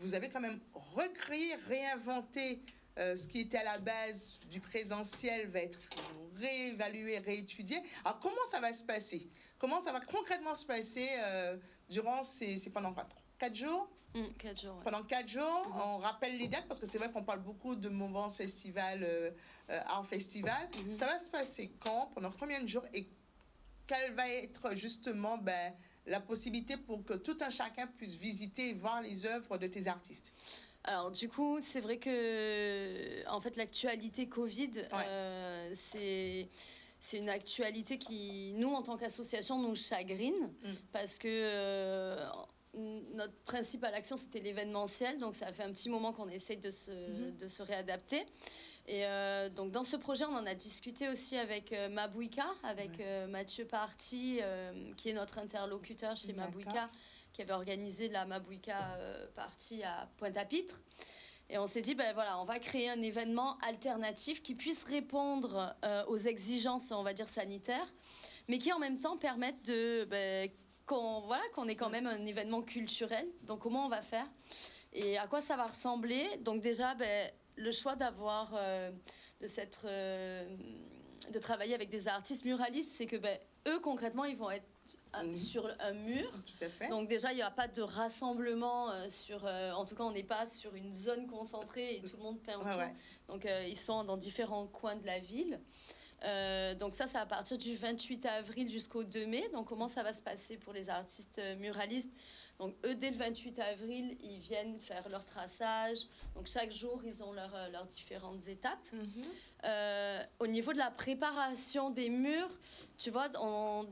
Speaker 1: Vous avez quand même recréé, réinventé ce qui était à la base du présentiel va être réévalué, réétudié. Alors comment ça va se passer? Comment ça va concrètement se passer durant c'est pendant 4 jours?
Speaker 3: 4 jours, ouais.
Speaker 1: Pendant 4 jours, on rappelle les dates parce que c'est vrai qu'on parle beaucoup de Mouvance Festival, Art Festival. Ça va se passer quand? Pendant combien de jours? Et quelle va être justement la possibilité pour que tout un chacun puisse visiter et voir les œuvres de tes artistes?
Speaker 3: Alors du coup, c'est vrai que en fait l'actualité Covid, c'est une actualité qui, nous, en tant qu'association, nous chagrine parce que notre principale action, c'était l'événementiel. Donc, ça fait un petit moment qu'on essaye de se réadapter. Et donc, dans ce projet, on en a discuté aussi avec Mabouika, avec Mathieu Party, qui est notre interlocuteur chez Mabouika, qui avait organisé la Mabouika Party à Pointe-à-Pitre. Et on s'est dit, on va créer un événement alternatif qui puisse répondre aux exigences, on va dire, sanitaires, mais qui en même temps permette qu'on ait quand même un événement culturel. Donc, comment on va faire et à quoi ça va ressembler? Donc, déjà, le choix d'avoir, de travailler avec des artistes muralistes, c'est que eux, concrètement, ils vont être sur un mur.
Speaker 1: Tout à fait.
Speaker 3: Donc déjà, il n'y aura pas de rassemblement en tout cas, on n'est pas sur une zone concentrée et tout le monde peint autour.
Speaker 1: Ouais.
Speaker 3: Donc ils sont dans différents coins de la ville. Donc ça, c'est à partir du 28 avril jusqu'au 2 mai. Donc comment ça va se passer pour les artistes muralistes? Donc eux, dès le 28 avril, ils viennent faire leur traçage. Donc chaque jour, ils ont leurs différentes étapes. Au niveau de la préparation des murs, tu vois, en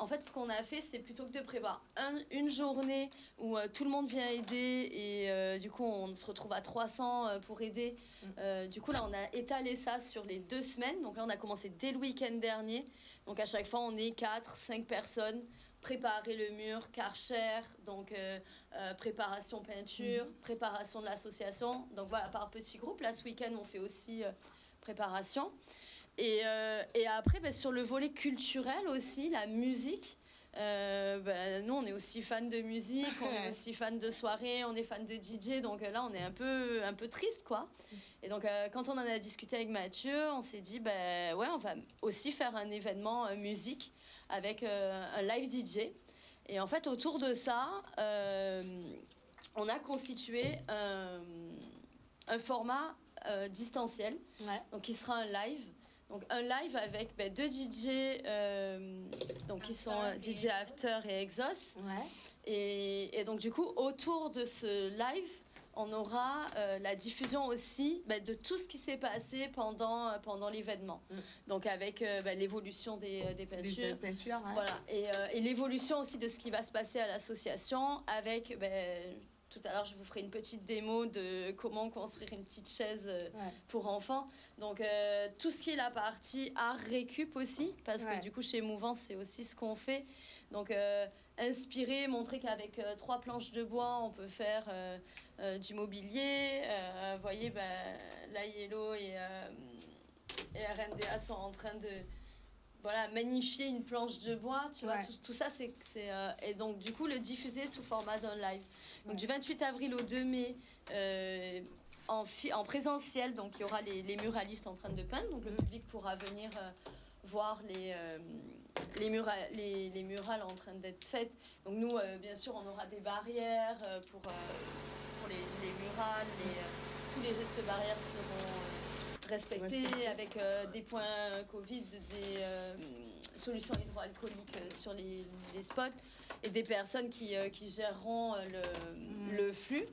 Speaker 3: fait, ce qu'on a fait, c'est plutôt que de prévoir une journée où tout le monde vient aider et du coup, on se retrouve à 300 pour aider. Du coup, là, on a étalé ça sur les 2 semaines. Donc là, on a commencé dès le week-end dernier. Donc à chaque fois, on est 4-5 personnes. Préparer le mur, karcher, donc préparation peinture, préparation de l'association. Donc voilà, par petits groupes. Là, ce week-end, on fait aussi préparation. Et après, sur le volet culturel aussi, la musique. Nous, on est aussi fans de musique, on est aussi fans de soirée, on est fans de DJ. Donc là, on est un peu triste, quoi. Et donc, quand on en a discuté avec Mathieu, on s'est dit, on va aussi faire un événement musique avec un live DJ. Et en fait, autour de ça, on a constitué un format distanciel, donc qui sera un live. Donc un live avec 2 DJ, donc qui sont DJ After et Exos. Et donc du coup, autour de ce live, on aura la diffusion aussi de tout ce qui s'est passé pendant l'événement. Donc avec l'évolution des peintures. Voilà. Et l'évolution aussi de ce qui va se passer à l'association avec... tout à l'heure, je vous ferai une petite démo de comment construire une petite chaise pour enfants. Donc, tout ce qui est la partie art récup aussi, parce que du coup, chez Mouvance, c'est aussi ce qu'on fait. Donc, inspirer, montrer qu'avec 3 planches de bois, on peut faire du mobilier. Vous voyez, là, Yellow et RNDA sont en train de... magnifier une planche de bois, tu vois, tout ça, c'est et donc, du coup, le diffuser sous format d'un live. Donc, du 28 avril au 2 mai, en présentiel, donc, il y aura les muralistes en train de peindre, donc le public pourra venir voir les murales en train d'être faites. Donc, nous, bien sûr, on aura des barrières pour les murales, tous les gestes barrières seront... respectés avec des points Covid, des solutions hydroalcooliques sur les spots et des personnes qui géreront le flux.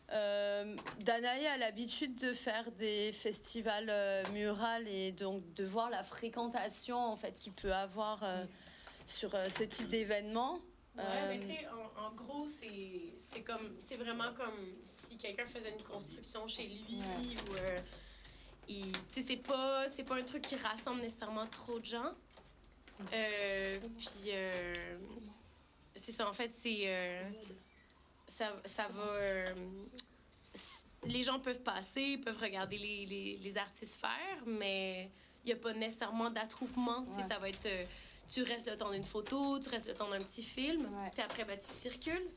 Speaker 3: Danaï a l'habitude de faire des festivals murales et donc de voir la fréquentation en fait qu'il peut avoir sur ce type d'événement.
Speaker 6: Mais tu sais, en gros, c'est vraiment comme si quelqu'un faisait une construction chez lui ou... c'est pas un truc qui rassemble nécessairement trop de gens. Puis c'est ça, en fait, ça va... les gens peuvent passer, peuvent regarder les artistes faire, mais il n'y a pas nécessairement d'attroupement. Ça va être... tu restes le temps d'une photo, tu restes le temps d'un petit film, puis après, tu circules.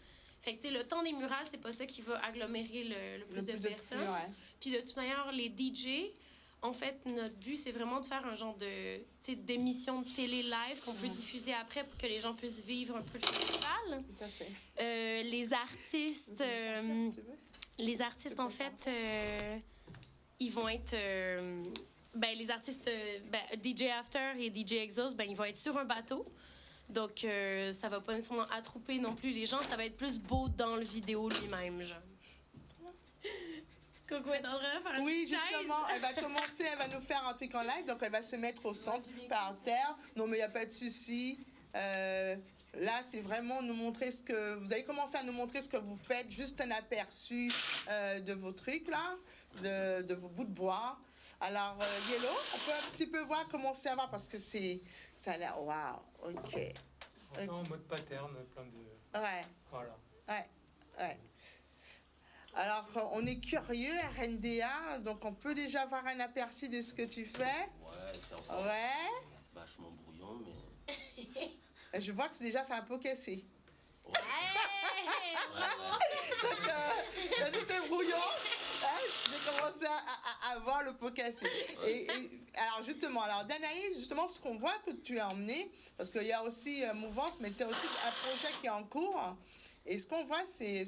Speaker 6: Fait que, le temps des murales, c'est pas ça qui va agglomérer le plus de personnes. Puis de toute manière, les DJ, en fait, notre but, c'est vraiment de faire un genre d'émission de télé live qu'on peut diffuser après pour que les gens puissent vivre un peu le festival.
Speaker 1: Tout à fait.
Speaker 6: Les artistes, en fait, ils vont être... les artistes DJ After et DJ Exhaust, ils vont être sur un bateau. Donc, ça va pas nécessairement attrouper non plus les gens. Ça va être plus beau dans le vidéo lui-même, genre. Coco est en train de faire
Speaker 1: Oui,
Speaker 6: une
Speaker 1: justement,
Speaker 6: chaise.
Speaker 1: elle va commencer, elle va nous faire un truc en live. Donc, elle va se mettre au centre, par terre. Non, mais il n'y a pas de souci. Là, c'est vraiment nous montrer ce que... Vous avez commencé à nous montrer ce que vous faites. Juste un aperçu de vos trucs, là, de vos bouts de bois. Alors, Yellow, on peut un petit peu voir comment ça va parce que ça a l'air... Waouh, ok.
Speaker 4: En mode pattern, plein de...
Speaker 1: Ouais.
Speaker 4: Voilà.
Speaker 1: Ouais. Alors, on est curieux, RNDA, donc on peut déjà avoir un aperçu de ce que tu fais.
Speaker 5: Ouais, c'est encore vachement brouillon, mais...
Speaker 1: Je vois que c'est un peu cassé.
Speaker 5: Ouais.
Speaker 1: Donc, c'est brouillon. J'ai commencé à voir le pot cassé. Alors justement, Danaïs, justement, ce qu'on voit que tu as emmené, parce qu'il y a aussi Mouvance, mais tu as aussi un projet qui est en cours. Et ce qu'on voit, c'est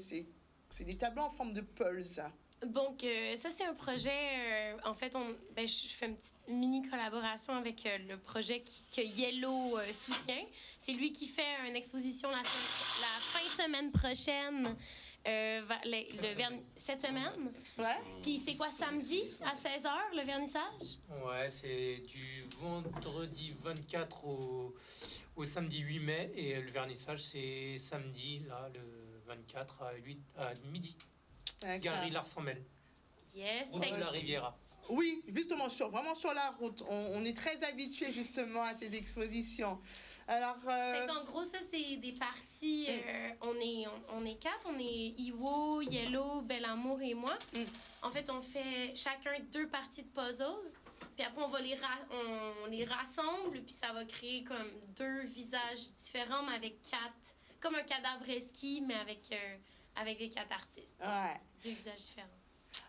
Speaker 1: des tableaux en forme de pulse.
Speaker 6: Donc, ça, c'est un projet... en fait, je fais une petite mini collaboration avec le projet que Yellow soutient. C'est lui qui fait une exposition la fin de semaine prochaine. Cette semaine.
Speaker 1: Ouais.
Speaker 6: Puis c'est quoi, samedi à 16h, le vernissage?
Speaker 4: Ouais, c'est du vendredi 24 au samedi 8 mai. Et le vernissage, c'est samedi, là, le 24 à midi. Galerie Larsenbel.
Speaker 6: Yes.
Speaker 4: Route de la Riviera.
Speaker 1: Oui, justement, vraiment sur la route. On est très habitués justement à ces expositions. Alors,
Speaker 6: en gros, ça, c'est des parties. On est 4. On est Iwo, Yellow, Bel Amour et moi. En fait, on fait chacun 2 parties de puzzle. Puis après, on les rassemble. Puis ça va créer comme 2 visages différents, mais avec 4. Comme un cadavre esquis, mais avec les 4 artistes.
Speaker 1: Ouais.
Speaker 6: 2 visages différents.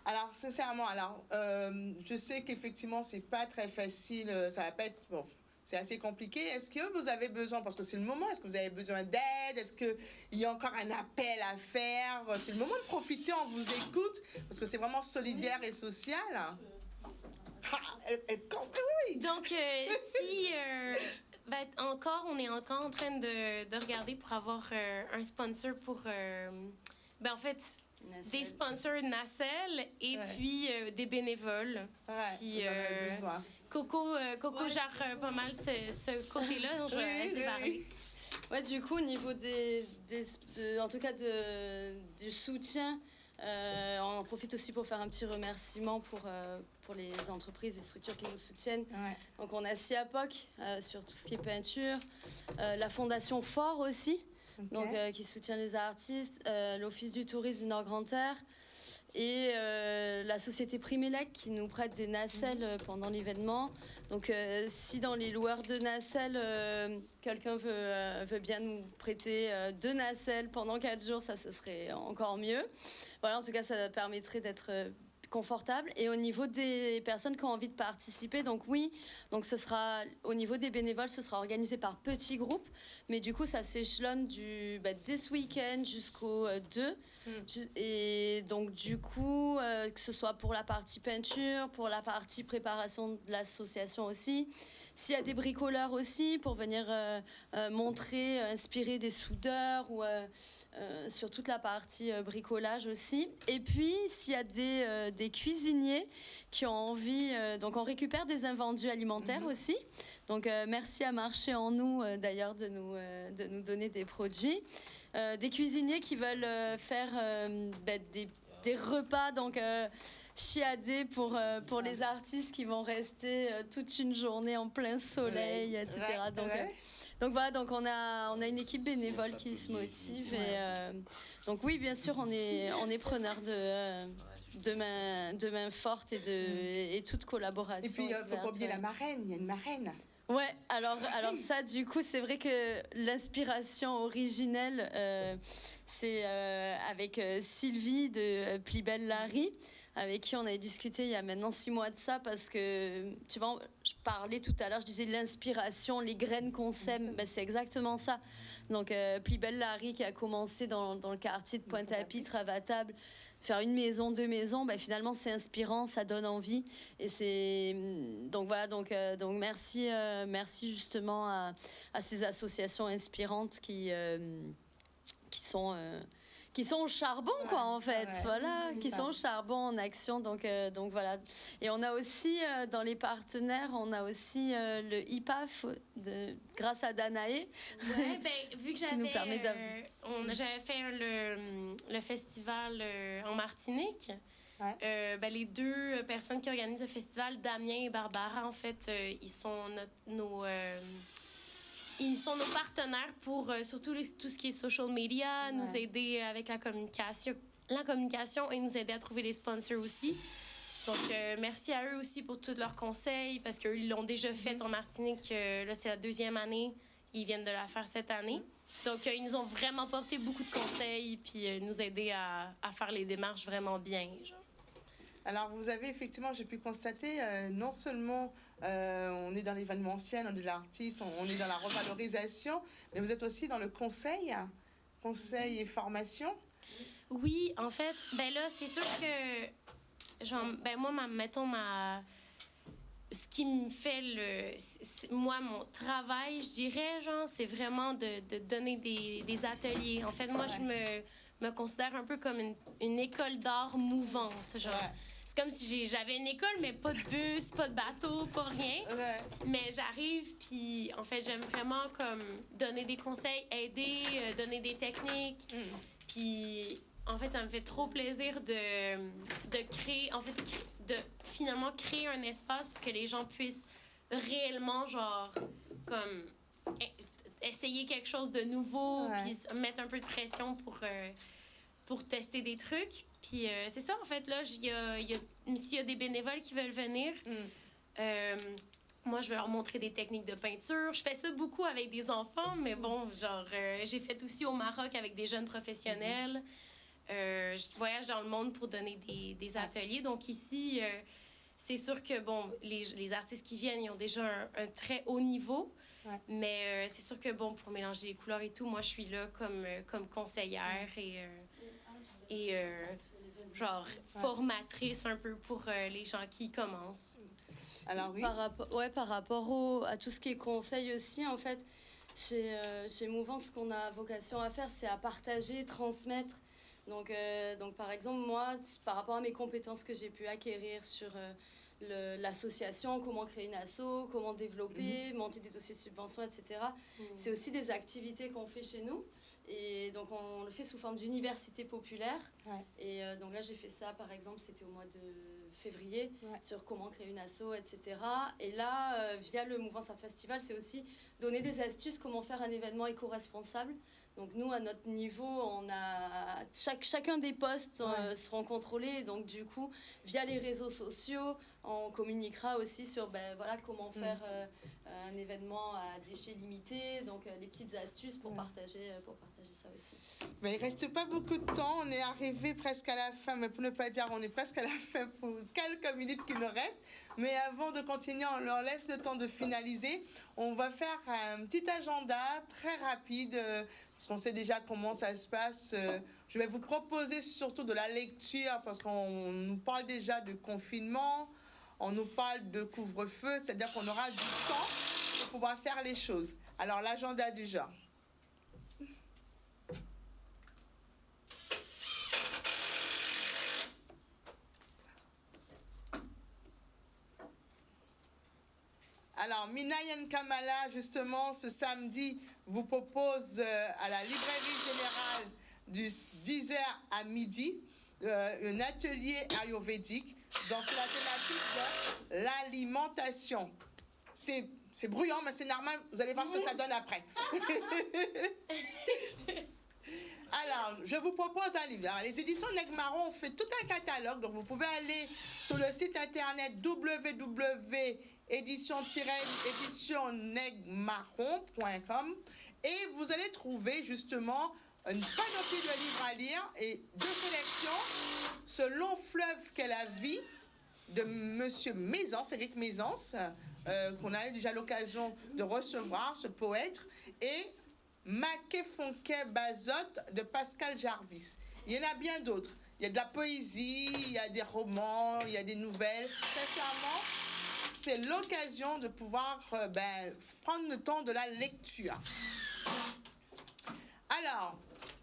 Speaker 1: Alors, sincèrement, je sais qu'effectivement, c'est pas très facile. Ça va pas être... Bon, c'est assez compliqué. Est-ce que vous avez besoin, parce que c'est le moment, est-ce que vous avez besoin d'aide? Est-ce qu'il y a encore un appel à faire? C'est le moment de profiter, on vous écoute, parce que c'est vraiment solidaire et social. Oui.
Speaker 6: Donc, on est encore en train de regarder pour avoir un sponsor pour... en fait... Des sponsors Nacelle et puis des bénévoles.
Speaker 1: Ouais,
Speaker 6: puis,
Speaker 1: besoin.
Speaker 6: Coco gère pas mal ce côté-là, donc je vais la laisser parler.
Speaker 3: Ouais, du coup, au niveau en tout cas du soutien, on en profite aussi pour faire un petit remerciement pour les entreprises et structures qui nous soutiennent.
Speaker 1: Ouais.
Speaker 3: Donc, on a Siapoc sur tout ce qui est peinture, la Fondation Fort aussi.
Speaker 1: Okay.
Speaker 3: Donc, qui soutient les artistes, l'Office du tourisme du Nord-Grand-Terre et la société Primelec qui nous prête des nacelles pendant l'événement. Donc, si dans les loueurs de nacelles, quelqu'un veut bien nous prêter 2 nacelles pendant 4 jours, ça, ce serait encore mieux. Voilà, en tout cas, ça permettrait d'être confortable. Et au niveau des personnes qui ont envie de participer, donc oui, donc ce sera au niveau des bénévoles, ce sera organisé par petits groupes, mais du coup ça s'échelonne dès ce week-end jusqu'au 2. Et donc du coup, que ce soit pour la partie peinture, pour la partie préparation de l'association aussi, s'il y a des bricoleurs aussi pour venir montrer, inspirer des soudeurs ou sur toute la partie bricolage aussi. Et puis, s'il y a des cuisiniers qui ont envie... donc, on récupère des invendus alimentaires aussi. Donc, merci à Marché en nous, d'ailleurs, de nous donner des produits. Des cuisiniers qui veulent faire des repas, donc... chiadés pour les artistes qui vont rester toute une journée en plein soleil, etc. Donc voilà, donc on a une équipe bénévole qui se motive et donc oui, bien sûr, on est preneur de main forte et toute collaboration.
Speaker 1: Et puis il faut pas oublier la marraine, il y a une marraine.
Speaker 3: Ouais, alors ça, du coup, c'est vrai que l'inspiration originelle, c'est avec Sylvie de Plus Belle Larry, avec qui on avait discuté il y a maintenant 6 mois de ça, parce que, tu vois, je parlais tout à l'heure, je disais l'inspiration, les graines qu'on sème, c'est exactement ça. Donc, Plus Belle Larry qui a commencé dans le quartier de Pointe-à-Pitre, à Vatable, faire 1 maison, 2 maisons, finalement c'est inspirant, ça donne envie. Et c'est donc voilà, donc merci justement à ces associations inspirantes qui sont au charbon, quoi, en fait. Voilà, qui sont au charbon en action. Donc voilà. Et on a aussi, dans les partenaires, on a aussi le IPAF, grâce à Danae.
Speaker 6: Ouais, vu que
Speaker 3: nous permet
Speaker 6: j'avais fait le festival en Martinique, les 2 personnes qui organisent le festival, Damien et Barbara, en fait, ils sont ils sont nos partenaires pour surtout tout ce qui est social media, nous aider avec la communication et nous aider à trouver les sponsors aussi. Donc, merci à eux aussi pour tous leurs conseils, parce qu'eux, ils l'ont déjà fait en Martinique. Là, c'est la 2e année. Ils viennent de la faire cette année. Donc, ils nous ont vraiment porté beaucoup de conseils puis nous aider à faire les démarches vraiment bien. Genre.
Speaker 1: Alors, vous avez effectivement, j'ai pu constater, non seulement on est dans l'événementiel, on est de l'artiste, on est dans la revalorisation, mais vous êtes aussi dans le conseil et formation.
Speaker 6: Oui, en fait, ben là, c'est sûr que, genre, ben moi, ce qui me fait moi, mon travail, je dirais, genre, c'est vraiment de donner des ateliers. En fait, moi, je me considère un peu comme une école d'art mouvante, genre. Ouais. C'est comme si j'avais une école, mais pas de bus, pas de bateau, pas rien. Ouais. Mais j'arrive, puis en fait, j'aime vraiment comme donner des conseils, aider, donner des techniques. Puis en fait, ça me fait trop plaisir de créer, en fait, de finalement créer un espace pour que les gens puissent réellement, genre, comme essayer quelque chose de nouveau, puis mettre un peu de pression pour tester des trucs. Puis c'est ça, en fait, là, s'il y a des bénévoles qui veulent venir, moi, je vais leur montrer des techniques de peinture. Je fais ça beaucoup avec des enfants, mais bon, genre, j'ai fait aussi au Maroc avec des jeunes professionnels. Je voyage dans le monde pour donner des ateliers. Donc ici, c'est sûr que, bon, les artistes qui viennent, ils ont déjà un très haut niveau. Ouais. Mais c'est sûr que, bon, pour mélanger les couleurs et tout, moi, je suis là comme conseillère et genre formatrice un peu pour les gens qui commencent.
Speaker 3: Alors oui. Par rapport à tout ce qui est conseil aussi, en fait, chez Mouvance, ce qu'on a vocation à faire, c'est à partager, transmettre. Donc par exemple, moi, par rapport à mes compétences que j'ai pu acquérir sur l'association, comment créer une asso, comment développer, monter des dossiers de subventions, etc. C'est aussi des activités qu'on fait chez nous. Et donc, on le fait sous forme d'université populaire. Ouais. Et donc là, j'ai fait ça, par exemple, c'était au mois de février, sur comment créer une asso, etc. Et là, via le Mouvance Art Festival, c'est aussi donner des astuces, comment faire un événement éco-responsable. Donc nous, à notre niveau, on a chacun des postes seront contrôlés. Donc du coup, via les réseaux sociaux, on communiquera aussi sur comment faire un événement à déchets limités. Donc les petites astuces pour partager ça aussi.
Speaker 1: Mais il reste pas beaucoup de temps. On est arrivé presque à la fin, mais pour ne pas dire on est presque à la fin pour quelques minutes qu'il nous reste. Mais avant de continuer, on leur laisse le temps de finaliser. On va faire un petit agenda très rapide. Parce qu'on sait déjà comment ça se passe. Je vais vous proposer surtout de la lecture parce qu'on nous parle déjà de confinement, on nous parle de couvre-feu, c'est-à-dire qu'on aura du temps pour pouvoir faire les choses. Alors, l'agenda du genre. Alors, Minayan Kamala, justement, ce samedi, vous propose à la librairie générale du 10h à midi un atelier ayurvédique dans la thématique de l'alimentation. C'est bruyant, mais c'est normal. Vous allez voir ce que ça donne après. Alors, je vous propose un livre. Alors, les éditions Nègre Marron ont fait tout un catalogue. Donc, vous pouvez aller sur le site internet www.éditionnegmarron.com et vous allez trouver justement une panoplie de livres à lire et deux sélections. Ce long fleuve qu'est la vie de Monsieur Mézance, Éric Mézance, qu'on a eu déjà l'occasion de recevoir, ce poète, et Maké Fonké Bazotte de Pascal Jarvis. Il y en a bien d'autres. Il y a de la poésie, il y a des romans, il y a des nouvelles. Sincèrement, c'est l'occasion de pouvoir prendre le temps de la lecture. Alors,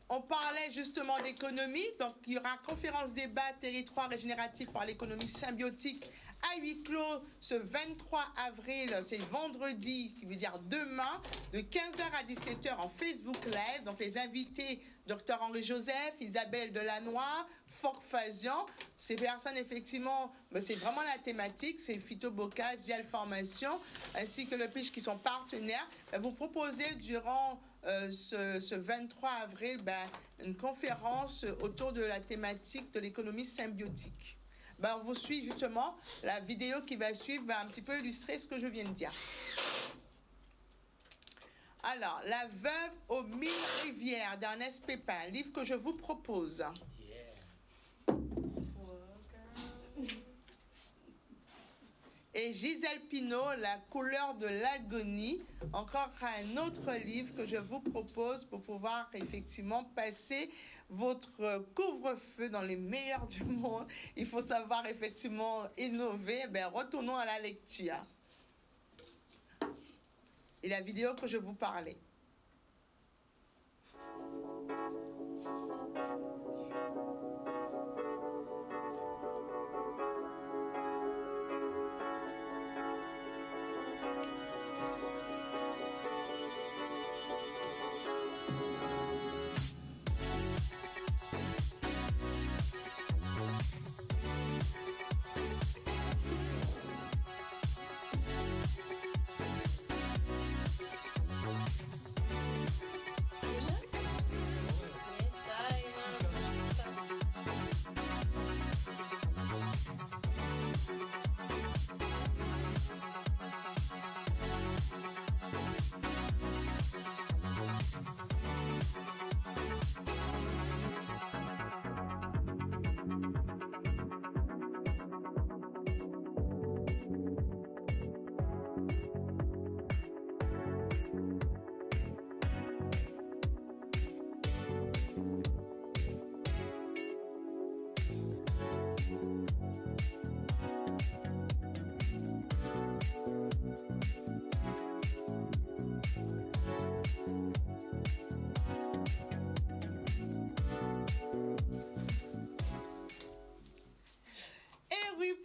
Speaker 1: on parlait justement d'économie. Donc, il y aura conférence débat territoire régénératif par l'économie symbiotique à huis clos ce 23 avril, c'est vendredi, qui veut dire demain, de 15h à 17h en Facebook Live. Donc les invités, Dr Henri Joseph, Isabelle Delannoy, Fork Fazian. Ces personnes, effectivement, c'est vraiment la thématique, c'est Phyto Boca, Zial Formation, ainsi que le PICH qui sont partenaires. Vous proposez durant ce 23 avril une conférence autour de la thématique de l'économie symbiotique. On vous suit justement, la vidéo qui va suivre va un petit peu illustrer ce que je viens de dire. Alors, La veuve aux 1000 rivières d'Ernest Pépin, livre que je vous propose. Et Gisèle Pinault, La couleur de l'agonie, encore un autre livre que je vous propose pour pouvoir effectivement passer votre couvre-feu dans les meilleurs du monde. Il faut savoir effectivement innover. Retournons à la lecture. Et la vidéo que je vous parlais.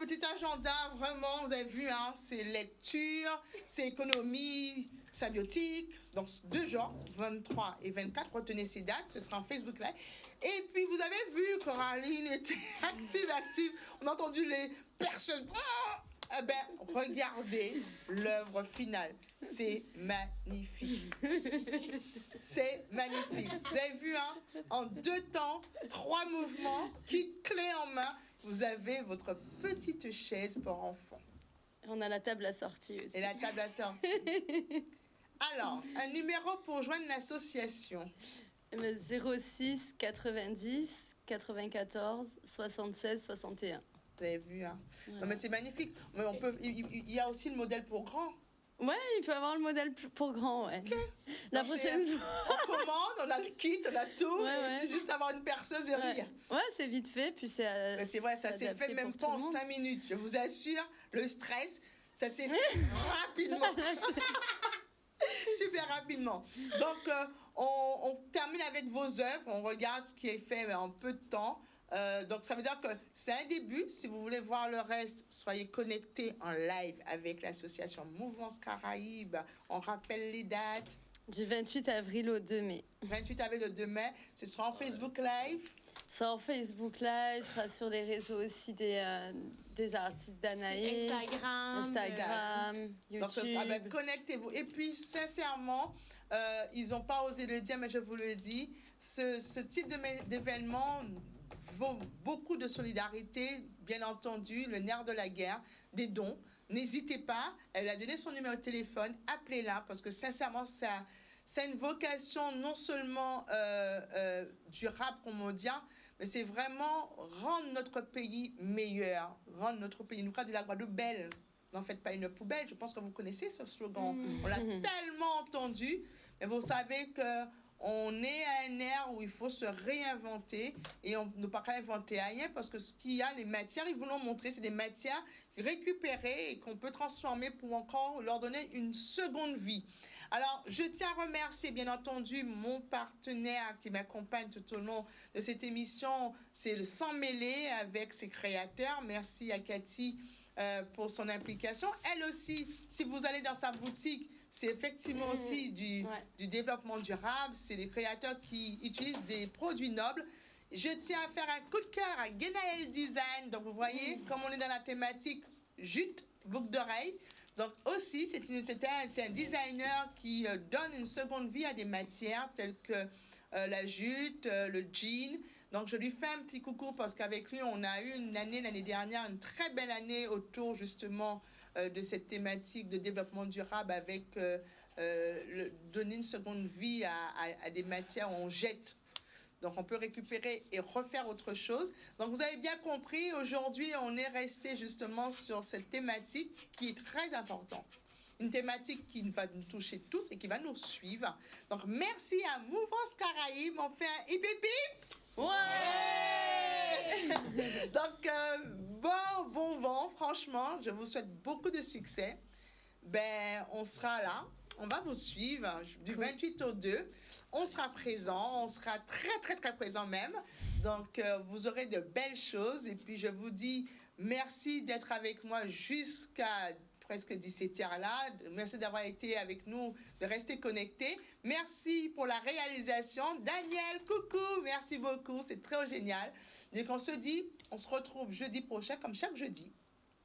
Speaker 1: Petit agenda, vraiment, vous avez vu, hein, c'est lecture, c'est économie, symbiotique, donc 2 jours, 23 et 24, retenez ces dates, ce sera en Facebook Live. Et puis, vous avez vu, Coraline était active, on a entendu les personnes. Eh bien, regardez l'œuvre finale. C'est magnifique. C'est magnifique. Vous avez vu, hein, en 2 temps, 3 mouvements, kit clé en main. Vous avez votre petite chaise pour enfants.
Speaker 3: On a la table à sortie aussi.
Speaker 1: Et la table à sortie. Alors, un numéro pour joindre l'association.
Speaker 3: 06 90 94 76 61.
Speaker 1: Vous avez vu, hein?
Speaker 3: Voilà.
Speaker 1: Non, mais c'est magnifique. Mais il y a aussi le modèle pour grand.
Speaker 3: Ouais, il peut avoir le modèle pour grand, ouais.
Speaker 1: Okay.
Speaker 3: La
Speaker 1: Donc,
Speaker 3: prochaine fois.
Speaker 1: On commande, on a le kit, on a tout.
Speaker 3: Ouais.
Speaker 1: C'est juste avoir une perceuse et rire.
Speaker 3: Ouais, c'est vite fait, puis c'est.
Speaker 1: Mais c'est vrai, ça s'est fait même pas en 5 minutes. Je vous assure, le stress, ça s'est fait rapidement. Super rapidement. Donc, on termine avec vos œuvres. On regarde ce qui est fait en peu de temps. Donc, ça veut dire que c'est un début. Si vous voulez voir le reste, soyez connectés en live avec l'association Mouvance Caraïbes. On rappelle les dates.
Speaker 3: Du 28 avril au 2 mai.
Speaker 1: 28 avril au 2 mai. Ce sera en Facebook Live.
Speaker 3: Ça en Facebook Live, sera sur les réseaux aussi des artistes d'Anaïs. Instagram, YouTube.
Speaker 1: Donc, ce sera, connectez-vous. Et puis, sincèrement, ils n'ont pas osé le dire, mais je vous le dis, ce type d'événement vaut beaucoup de solidarité, bien entendu, le nerf de la guerre, des dons. N'hésitez pas, elle a donné son numéro de téléphone, appelez-la, parce que sincèrement, ça a une vocation non seulement du rap, comme on dit, mais c'est vraiment rendre notre pays meilleur, rendre notre pays, nous de la Guadeloupe belle. N'en faites pas une poubelle, je pense que vous connaissez ce slogan. On l'a tellement entendu, mais vous savez que on est à un ère où il faut se réinventer et on ne peut pas inventer rien parce que ce qu'il y a, les matières, ils vous l'ont montré, c'est des matières récupérées et qu'on peut transformer pour encore leur donner une seconde vie. Alors, je tiens à remercier, bien entendu, mon partenaire qui m'accompagne tout au long de cette émission. C'est le Sans Mêler avec ses créateurs. Merci à Cathy pour son implication. Elle aussi, si vous allez dans sa boutique, c'est effectivement aussi du développement durable. C'est des créateurs qui utilisent des produits nobles. Je tiens à faire un coup de cœur à Genaël Design. Donc, vous voyez, comme on est dans la thématique jute, boucle d'oreille. Donc, aussi, c'est un designer qui donne une seconde vie à des matières telles que la jute, le jean. Donc, je lui fais un petit coucou parce qu'avec lui, on a eu l'année dernière, une très belle année autour, justement, de cette thématique de développement durable avec donner une seconde vie à des matières où on jette. Donc, on peut récupérer et refaire autre chose. Donc, vous avez bien compris, aujourd'hui, on est resté justement sur cette thématique qui est très importante. Une thématique qui va nous toucher tous et qui va nous suivre. Donc, merci à Mouvance Caraïbes. On fait un hip hip hip. Ouais! Donc, bon vent, franchement. Je vous souhaite beaucoup de succès. Ben, on sera là. On va vous suivre du 28 au 2. On sera présent. On sera très, très, très présent même. Donc, vous aurez de belles choses. Et puis, je vous dis merci d'être avec moi jusqu'à presque 17h là. Merci d'avoir été avec nous, de rester connectés. Merci pour la réalisation. Daniel, coucou, merci beaucoup. C'est très génial. Donc, on se retrouve jeudi prochain, comme chaque jeudi,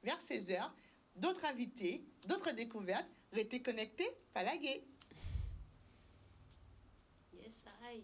Speaker 1: vers 16h. D'autres invités, d'autres découvertes. Restez connectés, Falagué.
Speaker 6: Yes, I.